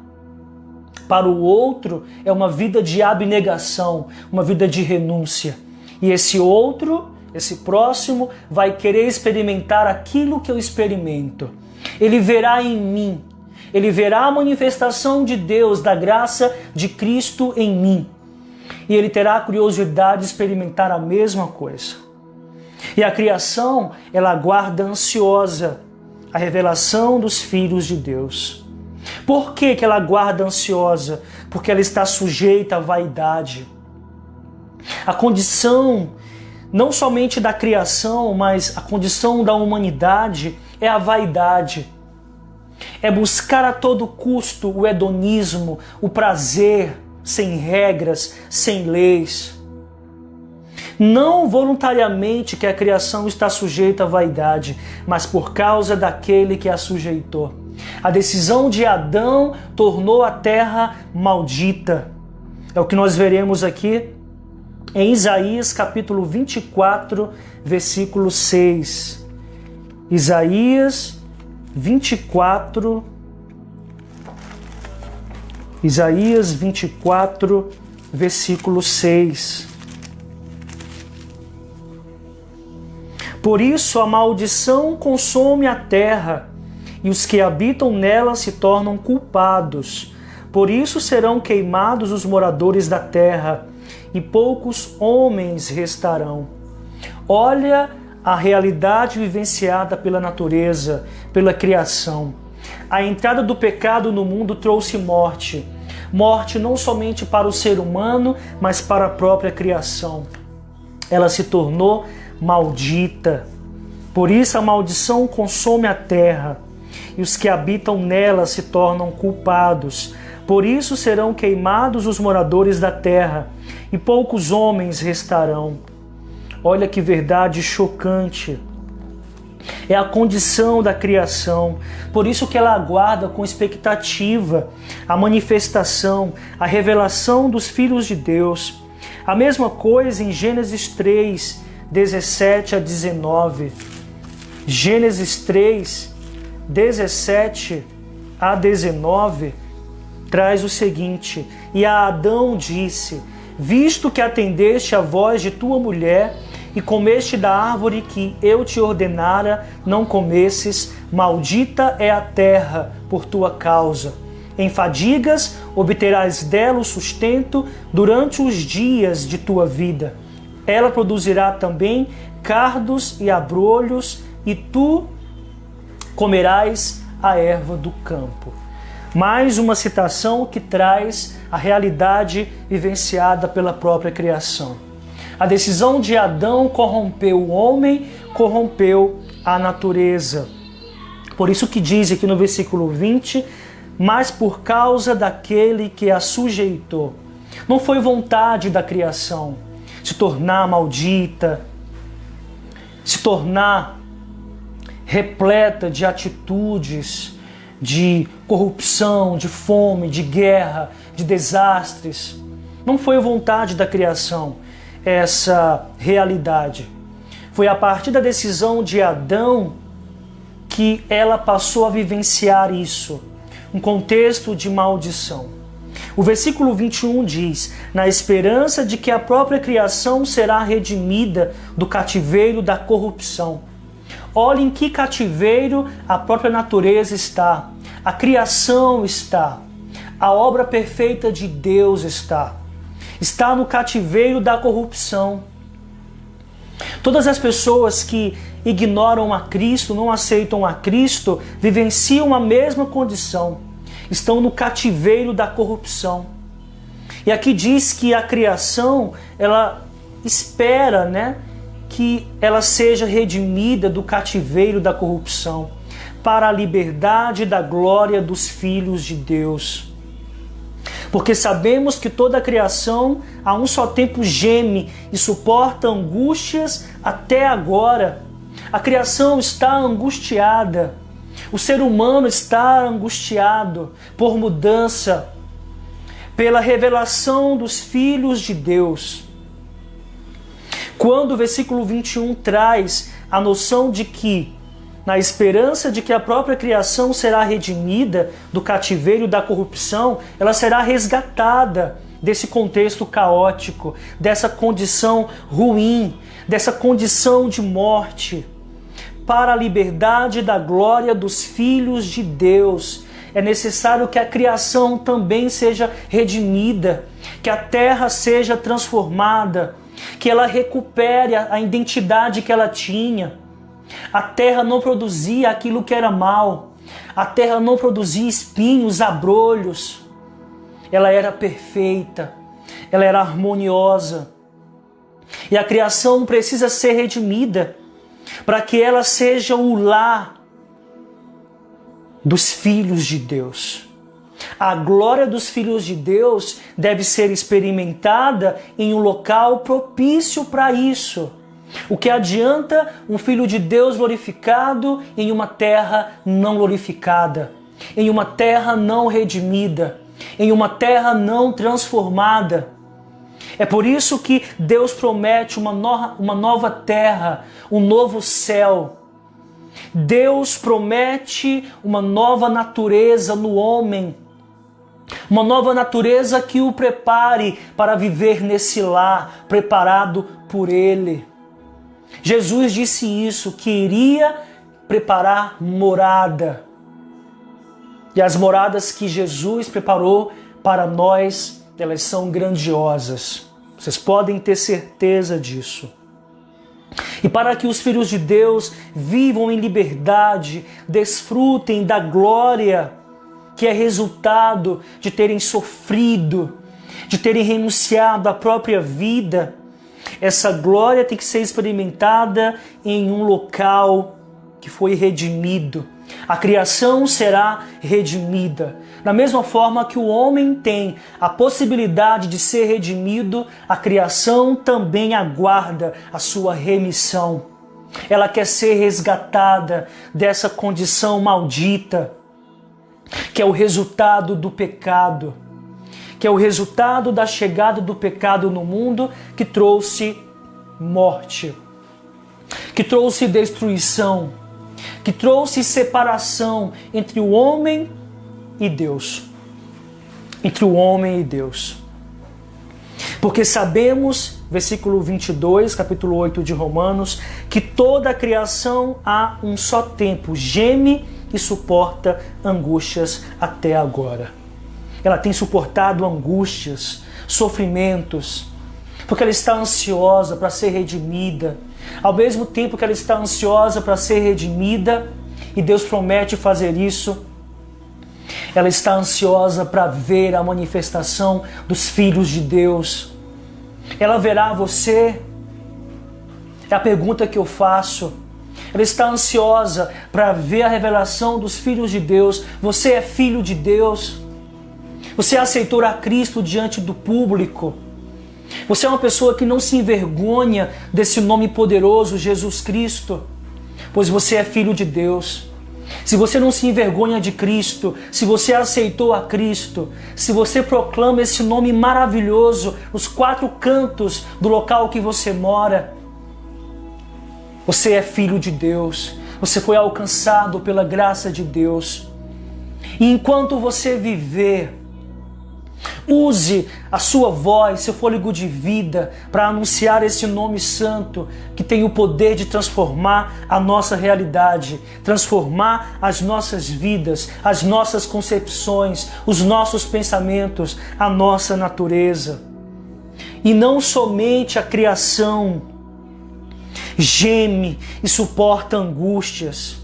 para o outro é uma vida de abnegação, uma vida de renúncia. E esse outro, esse próximo, vai querer experimentar aquilo que eu experimento. Ele verá em mim, ele verá a manifestação de Deus, da graça de Cristo em mim. E ele terá a curiosidade de experimentar a mesma coisa. E a criação, ela aguarda ansiosa a revelação dos filhos de Deus. Por que ela aguarda ansiosa? Porque ela está sujeita à vaidade. A condição, não somente da criação, mas a condição da humanidade é a vaidade. É buscar a todo custo o hedonismo, o prazer, sem regras, sem leis. Não voluntariamente que a criação está sujeita à vaidade, mas por causa daquele que a sujeitou. A decisão de Adão tornou a terra maldita. É o que nós veremos aqui em Isaías capítulo 24, versículo 6. Isaías 24, Isaías 24, versículo 6. Por isso a maldição consome a terra, e os que habitam nela se tornam culpados. Por isso serão queimados os moradores da terra, e poucos homens restarão. Olha a realidade vivenciada pela natureza, pela criação. A entrada do pecado no mundo trouxe morte. Morte não somente para o ser humano, mas para a própria criação. Ela se tornou maldita. Por isso a maldição consome a terra, e os que habitam nela se tornam culpados. Por isso serão queimados os moradores da terra, e poucos homens restarão. Olha que verdade chocante. É a condição da criação, por isso que ela aguarda com expectativa a manifestação, a revelação dos filhos de Deus. A mesma coisa em Gênesis 3, 17 a 19. Gênesis 3, 17 a 19 traz o seguinte: E a Adão disse: Visto que atendeste à voz de tua mulher e comeste da árvore que eu te ordenara não comesses, maldita é a terra por tua causa. Em fadigas obterás dela o sustento durante os dias de tua vida. Ela produzirá também cardos e abrolhos, e tu comerás a erva do campo. Mais uma citação que traz a realidade vivenciada pela própria criação. A decisão de Adão corrompeu o homem, corrompeu a natureza. Por isso que diz aqui no versículo 20, mas por causa daquele que a sujeitou. Não foi vontade da criação se tornar maldita, se tornar repleta de atitudes de corrupção, de fome, de guerra, de desastres. Não foi vontade da criação essa realidade. Foi a partir da decisão de Adão que ela passou a vivenciar isso, um contexto de maldição. O versículo 21 diz: na esperança de que a própria criação será redimida do cativeiro da corrupção. Olha em que cativeiro a própria natureza está, a criação está, a obra perfeita de Deus está no cativeiro da corrupção. Todas as pessoas que ignoram a Cristo, não aceitam a Cristo, vivenciam a mesma condição, estão no cativeiro da corrupção. E aqui diz que a criação, ela espera, que ela seja redimida do cativeiro da corrupção, para a liberdade da glória dos filhos de Deus. Porque sabemos que toda a criação a um só tempo geme e suporta angústias até agora. A criação está angustiada. O ser humano está angustiado por mudança, pela revelação dos filhos de Deus. Quando o versículo 21 traz a noção de que, na esperança de que a própria criação será redimida do cativeiro da corrupção, ela será resgatada desse contexto caótico, dessa condição ruim, dessa condição de morte, para a liberdade da glória dos filhos de Deus. É necessário que a criação também seja redimida, que a terra seja transformada, que ela recupere a identidade que ela tinha. A terra não produzia aquilo que era mal. A terra não produzia espinhos, abrolhos. Ela era perfeita. Ela era harmoniosa. E a criação precisa ser redimida para que ela seja o lar dos filhos de Deus. A glória dos filhos de Deus deve ser experimentada em um local propício para isso. O que adianta um filho de Deus glorificado em uma terra não glorificada, em uma terra não redimida, em uma terra não transformada? É por isso que Deus promete uma nova terra, um novo céu. Deus promete uma nova natureza no homem. Uma nova natureza que o prepare para viver nesse lar, preparado por Ele. Jesus disse isso, que iria preparar morada. E as moradas que Jesus preparou para nós, elas são grandiosas. Vocês podem ter certeza disso. E para que os filhos de Deus vivam em liberdade, desfrutem da glória que é resultado de terem sofrido, de terem renunciado à própria vida, essa glória tem que ser experimentada em um local que foi redimido. A criação será redimida. Da mesma forma que o homem tem a possibilidade de ser redimido, a criação também aguarda a sua remissão. Ela quer ser resgatada dessa condição maldita, que é o resultado do pecado, que é o resultado da chegada do pecado no mundo, que trouxe morte, que trouxe destruição, que trouxe separação entre o homem e Deus. Entre o homem e Deus. Porque sabemos, versículo 22, capítulo 8 de Romanos, que toda a criação há um só tempo geme e suporta angústias até agora. Ela tem suportado angústias, sofrimentos, porque ela está ansiosa para ser redimida. Ao mesmo tempo que ela está ansiosa para ser redimida, e Deus promete fazer isso, ela está ansiosa para ver a manifestação dos filhos de Deus. Ela verá você? É a pergunta que eu faço. Ela está ansiosa para ver a revelação dos filhos de Deus. Você é filho de Deus. Você aceitou a Cristo diante do público. Você é uma pessoa que não se envergonha desse nome poderoso, Jesus Cristo, pois você é filho de Deus. Se você não se envergonha de Cristo, se você aceitou a Cristo, se você proclama esse nome maravilhoso nos 4 cantos do local que você mora, você é filho de Deus. Você foi alcançado pela graça de Deus. E enquanto você viver, use a sua voz, seu fôlego de vida para anunciar esse nome santo que tem o poder de transformar a nossa realidade, transformar as nossas vidas, as nossas concepções, os nossos pensamentos, a nossa natureza. E não somente a criação geme e suporta angústias.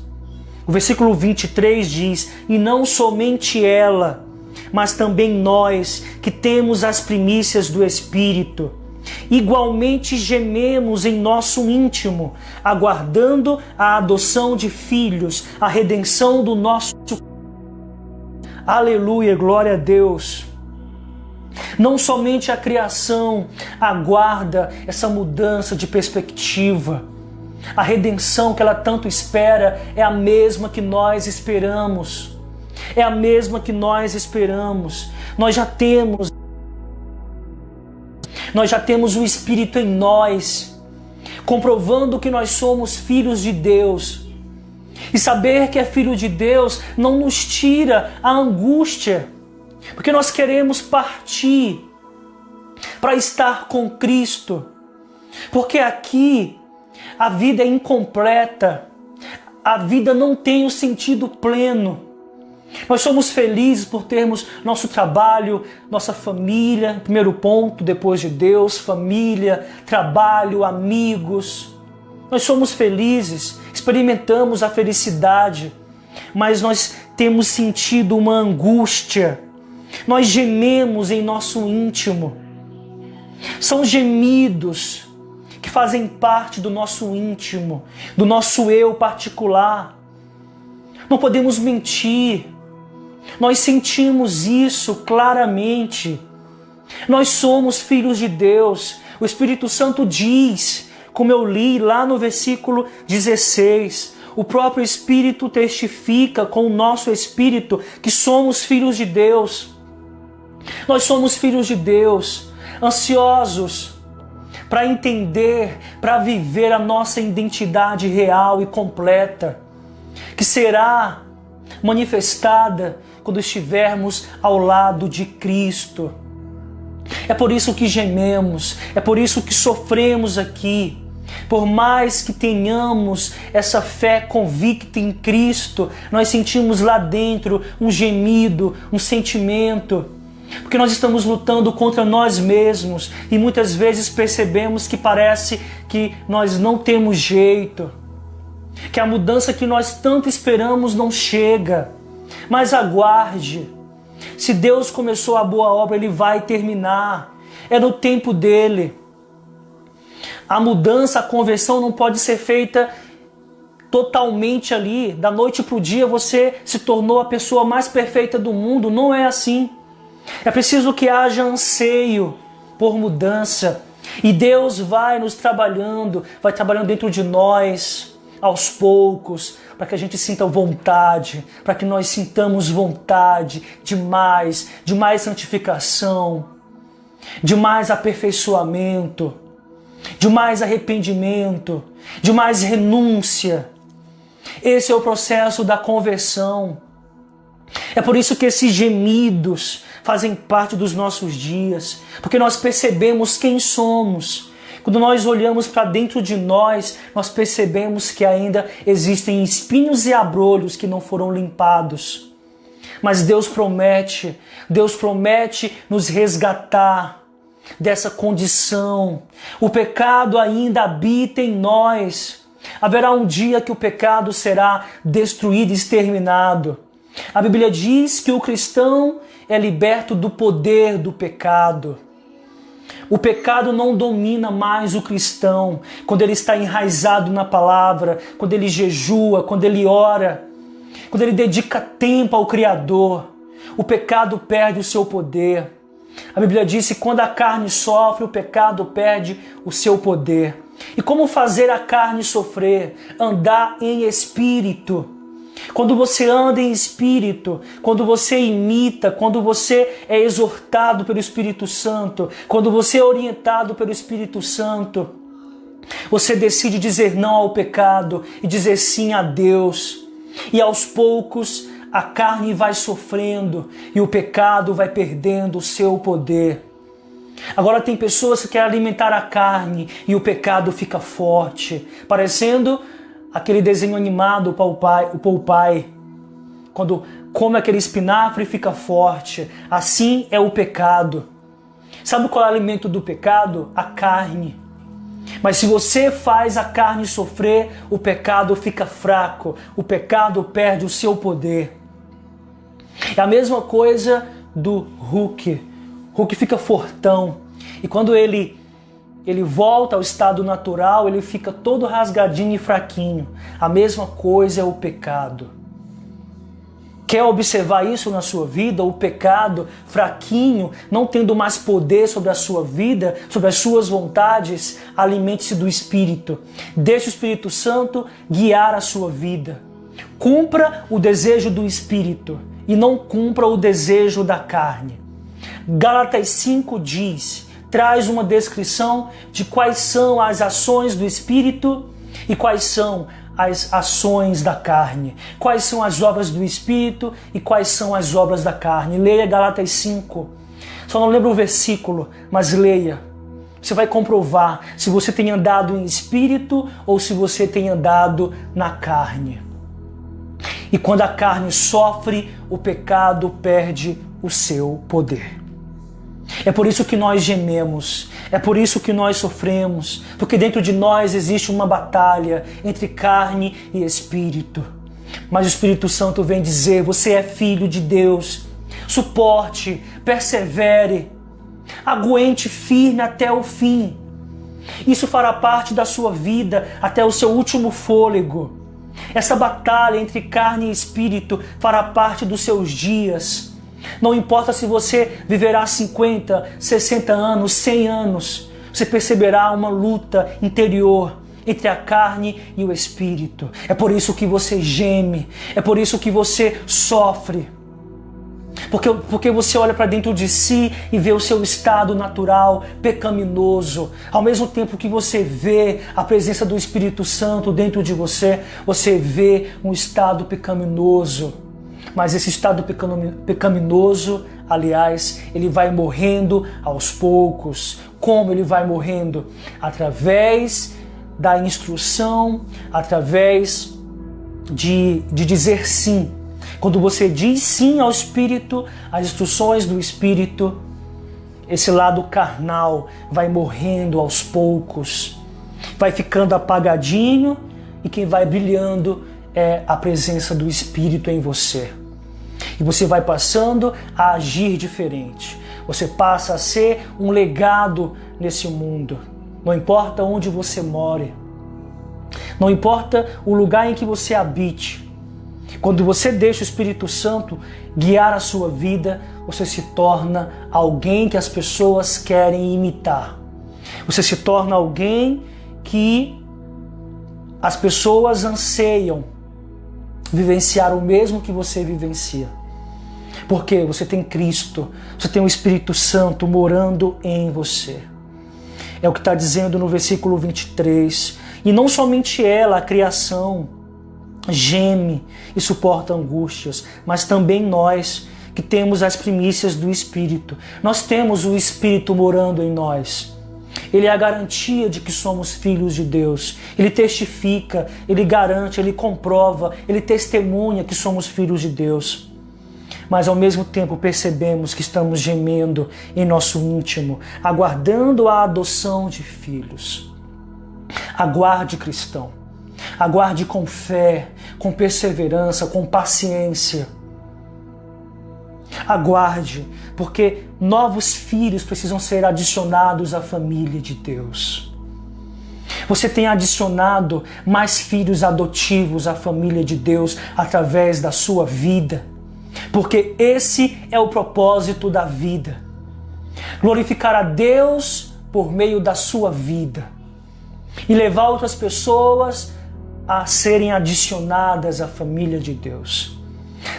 O versículo 23 diz: e não somente ela, mas também nós, que temos as primícias do Espírito, igualmente gememos em nosso íntimo, aguardando a adoção de filhos, a redenção do nosso... Aleluia, glória a Deus! Não somente a criação aguarda essa mudança de perspectiva. A redenção que ela tanto espera é a mesma que nós esperamos. É a mesma que nós esperamos. Nós já temos o Espírito em nós, comprovando que nós somos filhos de Deus. E saber que é filho de Deus não nos tira a angústia, porque nós queremos partir para estar com Cristo. Porque aqui a vida é incompleta, a vida não tem o sentido pleno. Nós somos felizes por termos nosso trabalho, nossa família, primeiro ponto, depois de Deus, família, trabalho, amigos. Nós somos felizes, experimentamos a felicidade, mas nós temos sentido uma angústia. Nós gememos em nosso íntimo. São gemidos que fazem parte do nosso íntimo, do nosso eu particular. Não podemos mentir. Nós sentimos isso claramente. Nós somos filhos de Deus. O Espírito Santo diz, como eu li lá no versículo 16, o próprio Espírito testifica com o nosso Espírito que somos filhos de Deus. Nós somos filhos de Deus, ansiosos para entender, para viver a nossa identidade real e completa, que será manifestada quando estivermos ao lado de Cristo. É por isso que gememos, é por isso que sofremos aqui. Por mais que tenhamos essa fé convicta em Cristo, nós sentimos lá dentro um gemido, um sentimento, porque nós estamos lutando contra nós mesmos e muitas vezes percebemos que parece que nós não temos jeito, que a mudança que nós tanto esperamos não chega. Mas aguarde, se Deus começou a boa obra, Ele vai terminar, é no tempo dEle. A mudança, a conversão não pode ser feita totalmente ali, da noite para o dia você se tornou a pessoa mais perfeita do mundo. Não é assim. É preciso que haja anseio por mudança. E Deus vai nos trabalhando, vai trabalhando dentro de nós, aos poucos, para que a gente sinta vontade, para que nós sintamos vontade de mais santificação, de mais aperfeiçoamento, de mais arrependimento, de mais renúncia. Esse é o processo da conversão. É por isso que esses gemidos fazem parte dos nossos dias, porque nós percebemos quem somos. Quando nós olhamos para dentro de nós, nós percebemos que ainda existem espinhos e abrolhos que não foram limpados. Mas Deus promete nos resgatar dessa condição. O pecado ainda habita em nós. Haverá um dia que o pecado será destruído e exterminado. A Bíblia diz que o cristão é liberto do poder do pecado. O pecado não domina mais o cristão quando ele está enraizado na palavra, quando ele jejua, quando ele ora, quando ele dedica tempo ao Criador. O pecado perde o seu poder. A Bíblia diz que quando a carne sofre, o pecado perde o seu poder. E como fazer a carne sofrer? Andar em espírito. Quando você anda em espírito, quando você imita, quando você é exortado pelo Espírito Santo, quando você é orientado pelo Espírito Santo, você decide dizer não ao pecado e dizer sim a Deus. E aos poucos a carne vai sofrendo e o pecado vai perdendo o seu poder. Agora tem pessoas que querem alimentar a carne e o pecado fica forte, parecendo aquele desenho animado, o Popeye, quando come aquele espinafre e fica forte. Assim é o pecado. Sabe qual é o alimento do pecado? A carne. Mas se você faz a carne sofrer, o pecado fica fraco, o pecado perde o seu poder. É a mesma coisa do Hulk. Hulk fica fortão e quando ele volta ao estado natural, ele fica todo rasgadinho e fraquinho. A mesma coisa é o pecado. Quer observar isso na sua vida? O pecado fraquinho, não tendo mais poder sobre a sua vida, sobre as suas vontades, alimente-se do Espírito. Deixe o Espírito Santo guiar a sua vida. Cumpra o desejo do Espírito e não cumpra o desejo da carne. Gálatas 5 traz uma descrição de quais são as ações do Espírito e quais são as ações da carne. Quais são as obras do Espírito e quais são as obras da carne. Leia Gálatas 5. Só não lembro o versículo, mas leia. Você vai comprovar se você tem andado em Espírito ou se você tem andado na carne. E quando a carne sofre, o pecado perde o seu poder. É por isso que nós gememos, é por isso que nós sofremos, porque dentro de nós existe uma batalha entre carne e espírito. Mas o Espírito Santo vem dizer, você é filho de Deus, suporte, persevere, aguente firme até o fim. Isso fará parte da sua vida até o seu último fôlego. Essa batalha entre carne e espírito fará parte dos seus dias. Não importa se você viverá 50, 60 anos, 100 anos, você perceberá uma luta interior entre a carne e o espírito. É por isso que você geme, é por isso que você sofre. Porque você olha para dentro de si e vê o seu estado natural pecaminoso. Ao mesmo tempo que você vê a presença do Espírito Santo dentro de você, você vê um estado pecaminoso. Mas esse estado pecaminoso, aliás, ele vai morrendo aos poucos. Como ele vai morrendo? Através da instrução, através de dizer sim. Quando você diz sim ao Espírito, às instruções do Espírito, esse lado carnal vai morrendo aos poucos, vai ficando apagadinho, e quem vai brilhando é a presença do Espírito em você. E você vai passando a agir diferente. Você passa a ser um legado nesse mundo. Não importa onde você more, não importa o lugar em que você habite. Quando você deixa o Espírito Santo guiar a sua vida, você se torna alguém que as pessoas querem imitar. Você se torna alguém que as pessoas anseiam vivenciar o mesmo que você vivencia. Porque você tem Cristo, você tem o Espírito Santo morando em você. É o que está dizendo no versículo 23. E não somente ela, a criação, geme e suporta angústias, mas também nós que temos as primícias do Espírito. Nós temos o Espírito morando em nós. Ele é a garantia de que somos filhos de Deus. Ele testifica, ele garante, ele comprova, ele testemunha que somos filhos de Deus. Mas ao mesmo tempo percebemos que estamos gemendo em nosso íntimo, aguardando a adoção de filhos. Aguarde, cristão. Aguarde com fé, com perseverança, com paciência. Aguarde, porque novos filhos precisam ser adicionados à família de Deus. Você tem adicionado mais filhos adotivos à família de Deus através da sua vida, porque esse é o propósito da vida. Glorificar a Deus por meio da sua vida e levar outras pessoas a serem adicionadas à família de Deus.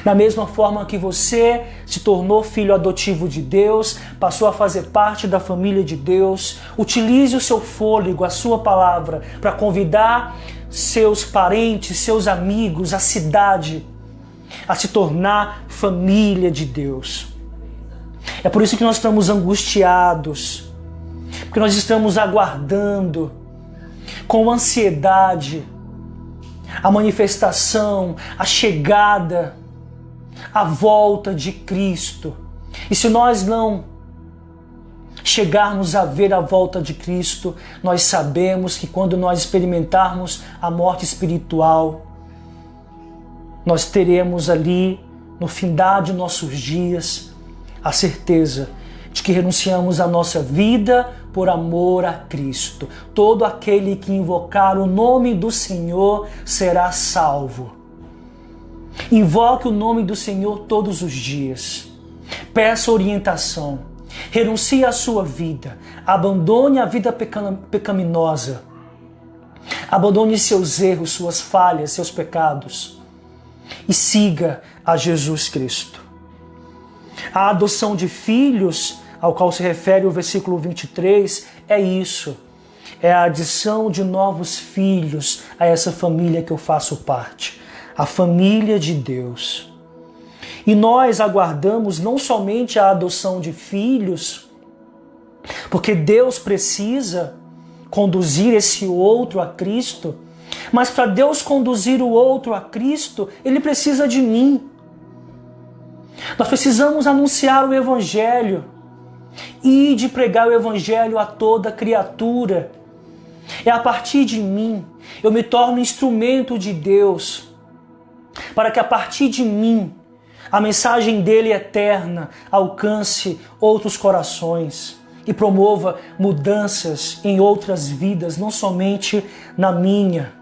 Da mesma forma que você se tornou filho adotivo de Deus, passou a fazer parte da família de Deus, utilize o seu fôlego, a sua palavra, para convidar seus parentes, seus amigos, a cidade, a se tornar família de Deus. É por isso que nós estamos angustiados, porque nós estamos aguardando com ansiedade a manifestação, a chegada, a volta de Cristo. E se nós não chegarmos a ver a volta de Cristo, nós sabemos que quando nós experimentarmos a morte espiritual, nós teremos ali, no findar de nossos dias, a certeza de que renunciamos à nossa vida por amor a Cristo. Todo aquele que invocar o nome do Senhor será salvo. Invoque o nome do Senhor todos os dias. Peça orientação. Renuncie à sua vida. Abandone a vida pecaminosa. Abandone seus erros, suas falhas, seus pecados. E siga a Jesus Cristo. A adoção de filhos, ao qual se refere o versículo 23, é isso. É a adição de novos filhos a essa família que eu faço parte. A família de Deus. E nós aguardamos não somente a adoção de filhos, porque Deus precisa conduzir esse outro a Cristo, mas para Deus conduzir o outro a Cristo, Ele precisa de mim. Nós precisamos anunciar o Evangelho e de pregar o Evangelho a toda criatura. É a partir de mim, eu me torno instrumento de Deus, para que a partir de mim, a mensagem dele eterna alcance outros corações e promova mudanças em outras vidas, não somente na minha.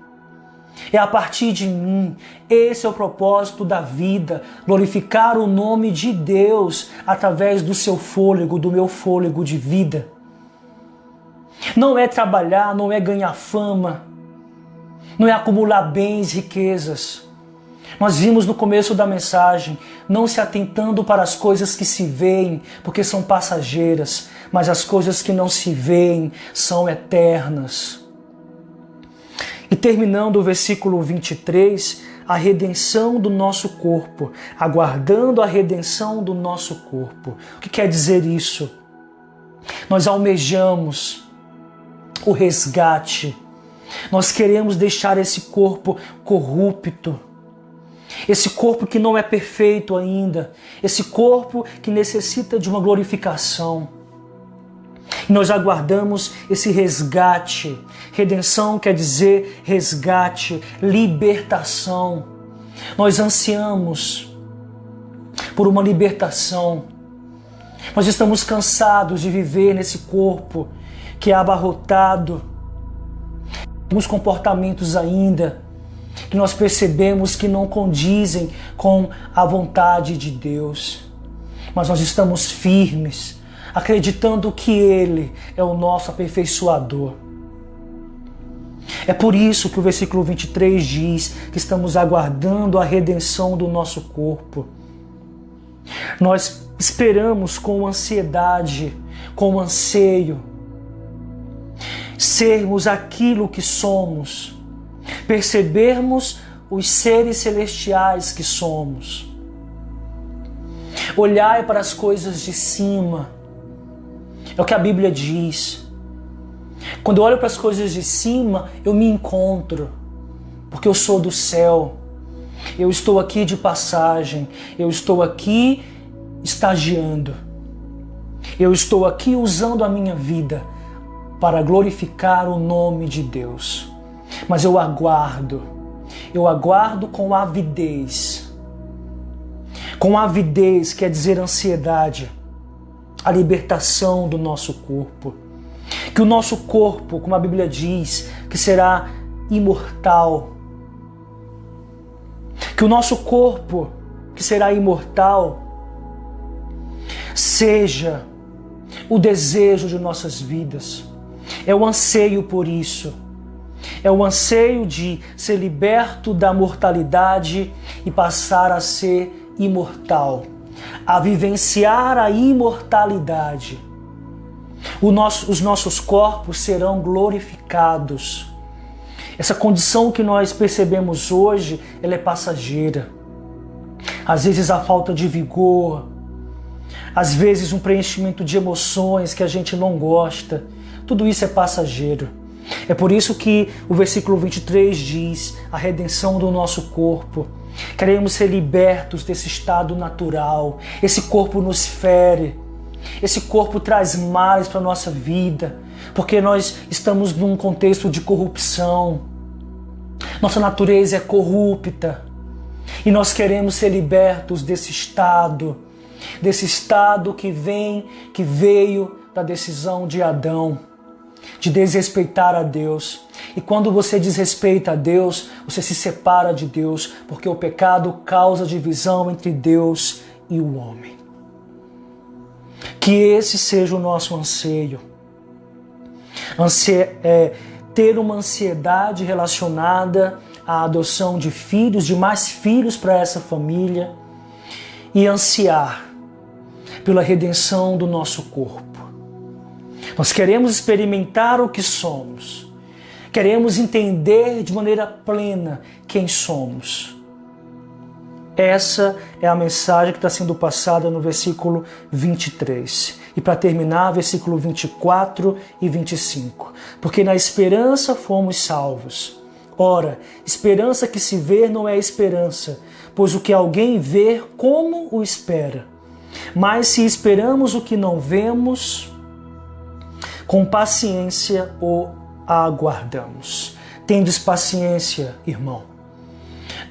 É a partir de mim, esse é o propósito da vida, glorificar o nome de Deus através do seu fôlego, do meu fôlego de vida. Não é trabalhar, não é ganhar fama, não é acumular bens, riquezas. Nós vimos no começo da mensagem, não se atentando para as coisas que se veem, porque são passageiras, mas as coisas que não se veem são eternas. E terminando o versículo 23, a redenção do nosso corpo, aguardando a redenção do nosso corpo. O que quer dizer isso? Nós almejamos o resgate. Nós queremos deixar esse corpo corrupto, esse corpo que não é perfeito ainda, esse corpo que necessita de uma glorificação. E nós aguardamos esse resgate. Redenção quer dizer resgate, libertação. Nós ansiamos por uma libertação. Nós estamos cansados de viver nesse corpo que é abarrotado. Alguns comportamentos ainda que nós percebemos que não condizem com a vontade de Deus. Mas nós estamos firmes, acreditando que Ele é o nosso aperfeiçoador. É por isso que o versículo 23 diz que estamos aguardando a redenção do nosso corpo. Nós esperamos com ansiedade, com anseio, sermos aquilo que somos, percebermos os seres celestiais que somos. Olhai para as coisas de cima. É o que a Bíblia diz. Quando eu olho para as coisas de cima, eu me encontro, porque eu sou do céu. Eu estou aqui de passagem, eu estou aqui estagiando. Eu estou aqui usando a minha vida para glorificar o nome de Deus. Mas eu aguardo com avidez. Com avidez quer dizer ansiedade, a libertação do nosso corpo. Que o nosso corpo, como a Bíblia diz, que será imortal. Que o nosso corpo, que será imortal, seja o desejo de nossas vidas. É o anseio por isso. É o anseio de ser liberto da mortalidade e passar a ser imortal, a vivenciar a imortalidade. Os nossos corpos serão glorificados. Essa condição que nós percebemos hoje, ela é passageira. Às vezes a falta de vigor, às vezes um preenchimento de emoções que a gente não gosta, tudo isso é passageiro. É por isso que o versículo 23 diz a redenção do nosso corpo. Queremos ser libertos desse estado natural. Esse corpo nos fere. Esse corpo traz males para a nossa vida, porque nós estamos num contexto de corrupção. Nossa natureza é corrupta. E nós queremos ser libertos desse estado que veio da decisão de Adão, de desrespeitar a Deus. E quando você desrespeita a Deus, você se separa de Deus, porque o pecado causa divisão entre Deus e o homem. Que esse seja o nosso anseio. Ter uma ansiedade relacionada à adoção de filhos, de mais filhos para essa família, e ansiar pela redenção do nosso corpo. Nós queremos experimentar o que somos. Queremos entender de maneira plena quem somos. Essa é a mensagem que está sendo passada no versículo 23. E para terminar, versículo 24 e 25. Porque na esperança fomos salvos. Ora, esperança que se vê não é esperança, pois o que alguém vê, como o espera? Mas se esperamos o que não vemos, com paciência o aguardamos. Tendes paciência, irmão.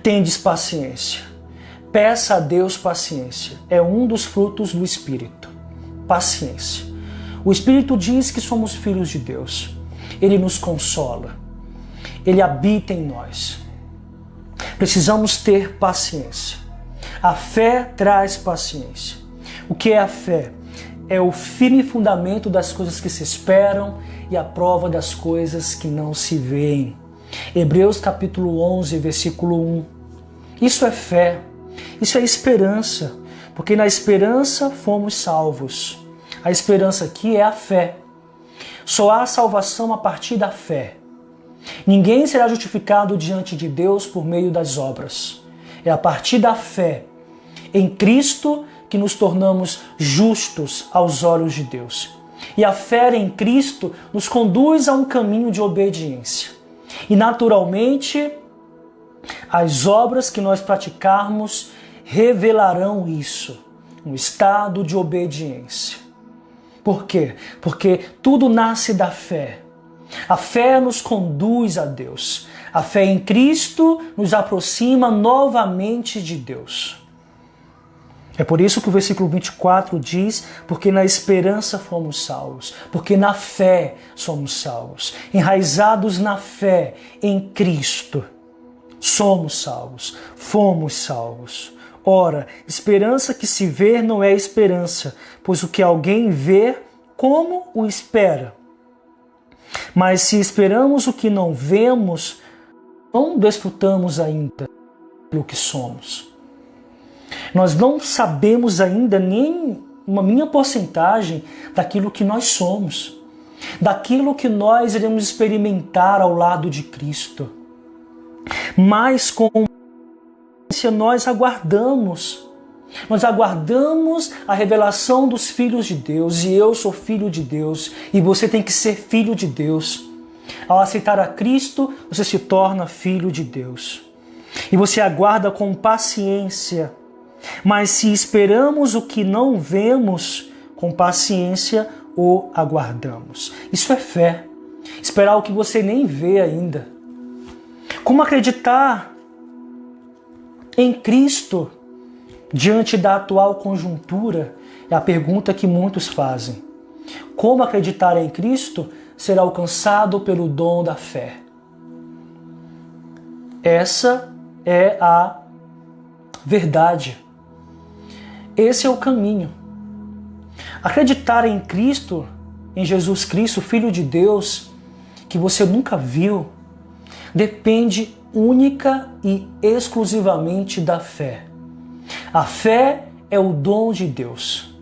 Tendes paciência. Peça a Deus paciência. É um dos frutos do Espírito. Paciência. O Espírito diz que somos filhos de Deus. Ele nos consola. Ele habita em nós. Precisamos ter paciência. A fé traz paciência. O que é a fé? É o firme fundamento das coisas que se esperam e a prova das coisas que não se veem. Hebreus capítulo 11, versículo 1. Isso é fé. Isso é esperança, porque na esperança fomos salvos. A esperança aqui é a fé. Só há salvação a partir da fé. Ninguém será justificado diante de Deus por meio das obras. É a partir da fé em Cristo que nos tornamos justos aos olhos de Deus. E a fé em Cristo nos conduz a um caminho de obediência. E naturalmente, as obras que nós praticarmos revelarão isso, um estado de obediência. Por quê? Porque tudo nasce da fé. A fé nos conduz a Deus. A fé em Cristo nos aproxima novamente de Deus. É por isso que o versículo 24 diz, porque na esperança fomos salvos, porque na fé somos salvos. Enraizados na fé em Cristo, somos salvos, fomos salvos. Ora, esperança que se vê não é esperança, pois o que alguém vê, como o espera? Mas se esperamos o que não vemos, não desfrutamos ainda do que somos. Nós não sabemos ainda nem uma minha porcentagem daquilo que nós somos, daquilo que nós iremos experimentar ao lado de Cristo. Mas com nós aguardamos a revelação dos filhos de Deus, e eu sou filho de Deus, e você tem que ser filho de Deus. Ao aceitar a Cristo, você se torna filho de Deus. E você aguarda com paciência. Mas se esperamos o que não vemos, com paciência o aguardamos. Isso é fé. Esperar o que você nem vê ainda. Como acreditar em Cristo diante da atual conjuntura? É a pergunta que muitos fazem. Como acreditar em Cristo ser alcançado pelo dom da fé? Essa é a verdade. Esse é o caminho. Acreditar em Cristo, em Jesus Cristo, Filho de Deus, que você nunca viu, depende única e exclusivamente da fé. A fé é o dom de Deus.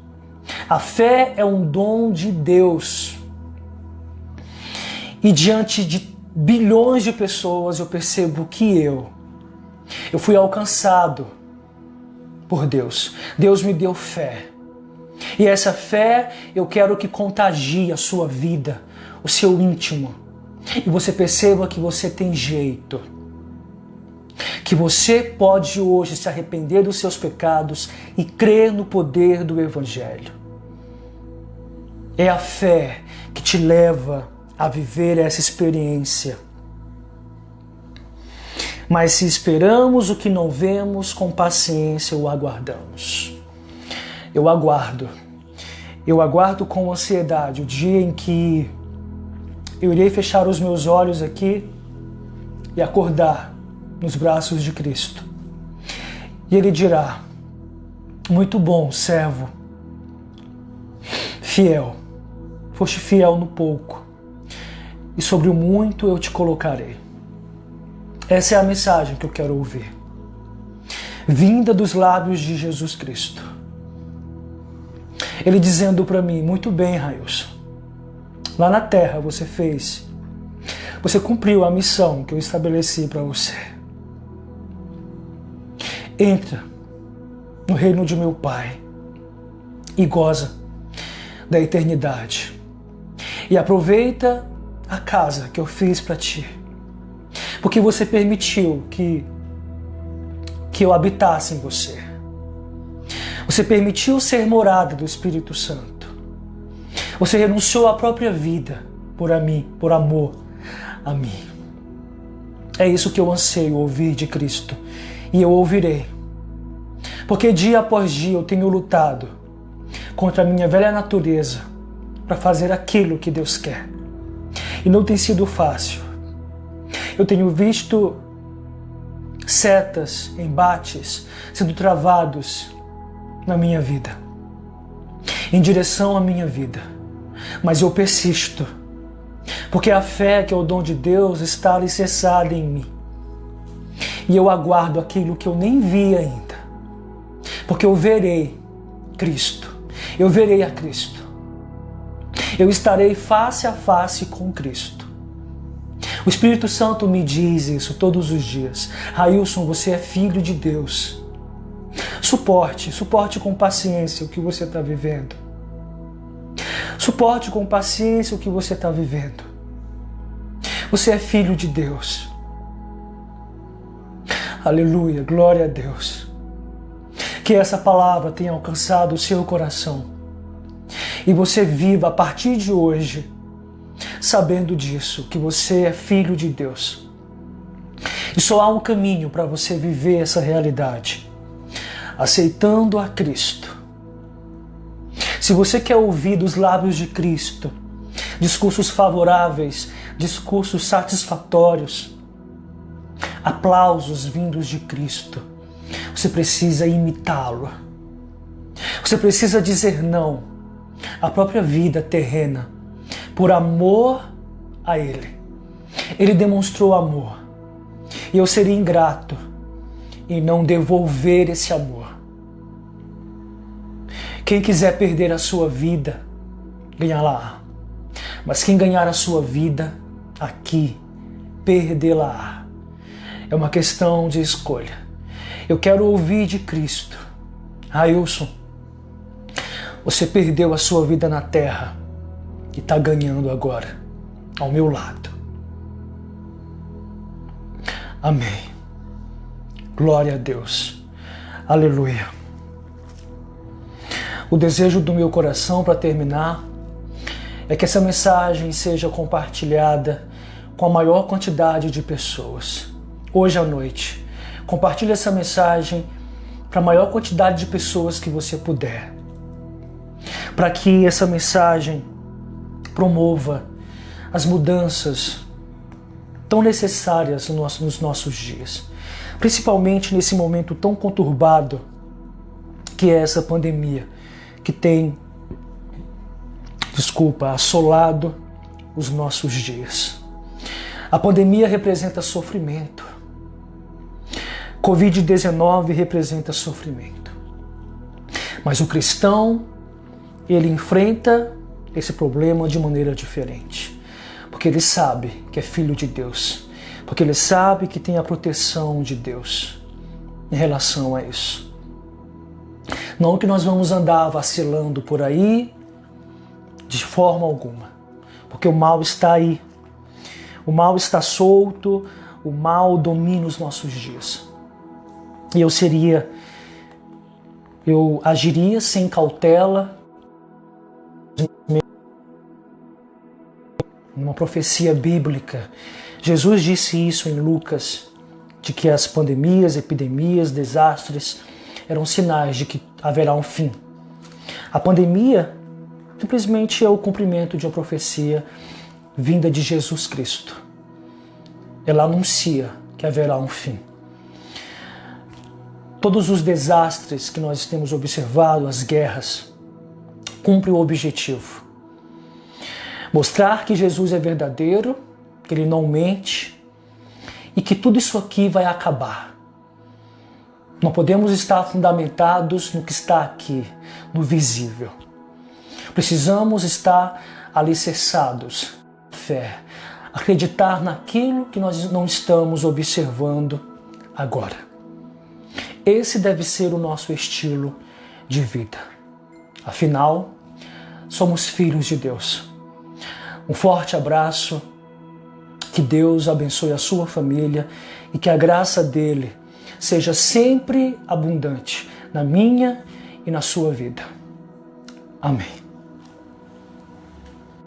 A fé é um dom de Deus. E diante de bilhões de pessoas eu percebo que eu fui alcançado por Deus. Deus me deu fé. E essa fé eu quero que contagie a sua vida, o seu íntimo. E você perceba que você tem jeito. Que você pode hoje se arrepender dos seus pecados e crer no poder do Evangelho. É a fé que te leva a viver essa experiência. Mas se esperamos o que não vemos, com paciência o aguardamos. Eu aguardo com ansiedade o dia em que eu irei fechar os meus olhos aqui e acordar nos braços de Cristo. E Ele dirá: muito bom, servo, fiel, foste fiel no pouco, e sobre o muito eu te colocarei. Essa é a mensagem que eu quero ouvir, vinda dos lábios de Jesus Cristo. Ele dizendo para mim: muito bem, Railson, lá na terra você cumpriu a missão que eu estabeleci para você. Entra no reino de meu Pai e goza da eternidade. E aproveita a casa que eu fiz para ti, porque você permitiu que eu habitasse em você. Você permitiu ser morada do Espírito Santo. Você renunciou à própria vida por amor a mim. É isso que eu anseio ouvir de Cristo. E eu ouvirei. Porque dia após dia eu tenho lutado contra a minha velha natureza para fazer aquilo que Deus quer. E não tem sido fácil. Eu tenho visto setas, embates sendo travados na minha vida, em direção à minha vida. Mas eu persisto, porque a fé, que é o dom de Deus, está alicerçada em mim. E eu aguardo aquilo que eu nem vi ainda, porque eu verei Cristo, eu verei a Cristo. Eu estarei face a face com Cristo. O Espírito Santo me diz isso todos os dias. Railson, você é filho de Deus. Suporte com paciência o que você está vivendo. Suporte com paciência o que você está vivendo. Você é filho de Deus. Aleluia, glória a Deus. Que essa palavra tenha alcançado o seu coração. E você viva a partir de hoje, sabendo disso, que você é filho de Deus. E só há um caminho para você viver essa realidade. Aceitando a Cristo. Se você quer ouvir dos lábios de Cristo, discursos favoráveis, discursos satisfatórios, aplausos vindos de Cristo, você precisa imitá-lo. Você precisa dizer não à própria vida terrena, por amor a Ele. Ele demonstrou amor, e eu seria ingrato em não devolver esse amor. Quem quiser perder a sua vida, ganhá-la-á. Mas quem ganhar a sua vida, aqui, perdê-la-á. É uma questão de escolha. Eu quero ouvir de Cristo. Railson, você perdeu a sua vida na terra e está ganhando agora, ao meu lado. Amém. Glória a Deus. Aleluia. O desejo do meu coração para terminar é que essa mensagem seja compartilhada com a maior quantidade de pessoas. Hoje à noite, compartilhe essa mensagem para a maior quantidade de pessoas que você puder. Para que essa mensagem promova as mudanças tão necessárias nos nossos dias. Principalmente nesse momento tão conturbado que é essa pandemia, que tem, assolado os nossos dias. A pandemia representa sofrimento. Covid-19 representa sofrimento. Mas o cristão, ele enfrenta esse problema de maneira diferente. Porque ele sabe que é filho de Deus. Porque ele sabe que tem a proteção de Deus em relação a isso. Não que nós vamos andar vacilando por aí de forma alguma. Porque o mal está aí. O mal está solto, o mal domina os nossos dias. E eu agiria sem cautela, uma profecia bíblica. Jesus disse isso em Lucas, de que as pandemias, epidemias, desastres eram sinais de que haverá um fim. A pandemia simplesmente é o cumprimento de uma profecia vinda de Jesus Cristo. Ela anuncia que haverá um fim. Todos os desastres que nós temos observado, as guerras, cumprem o objetivo. Mostrar que Jesus é verdadeiro, que Ele não mente e que tudo isso aqui vai acabar. Não podemos estar fundamentados no que está aqui, no visível. Precisamos estar alicerçados na fé, acreditar naquilo que nós não estamos observando agora. Esse deve ser o nosso estilo de vida. Afinal, somos filhos de Deus. Um forte abraço, que Deus abençoe a sua família e que a graça dele seja sempre abundante na minha e na sua vida. Amém.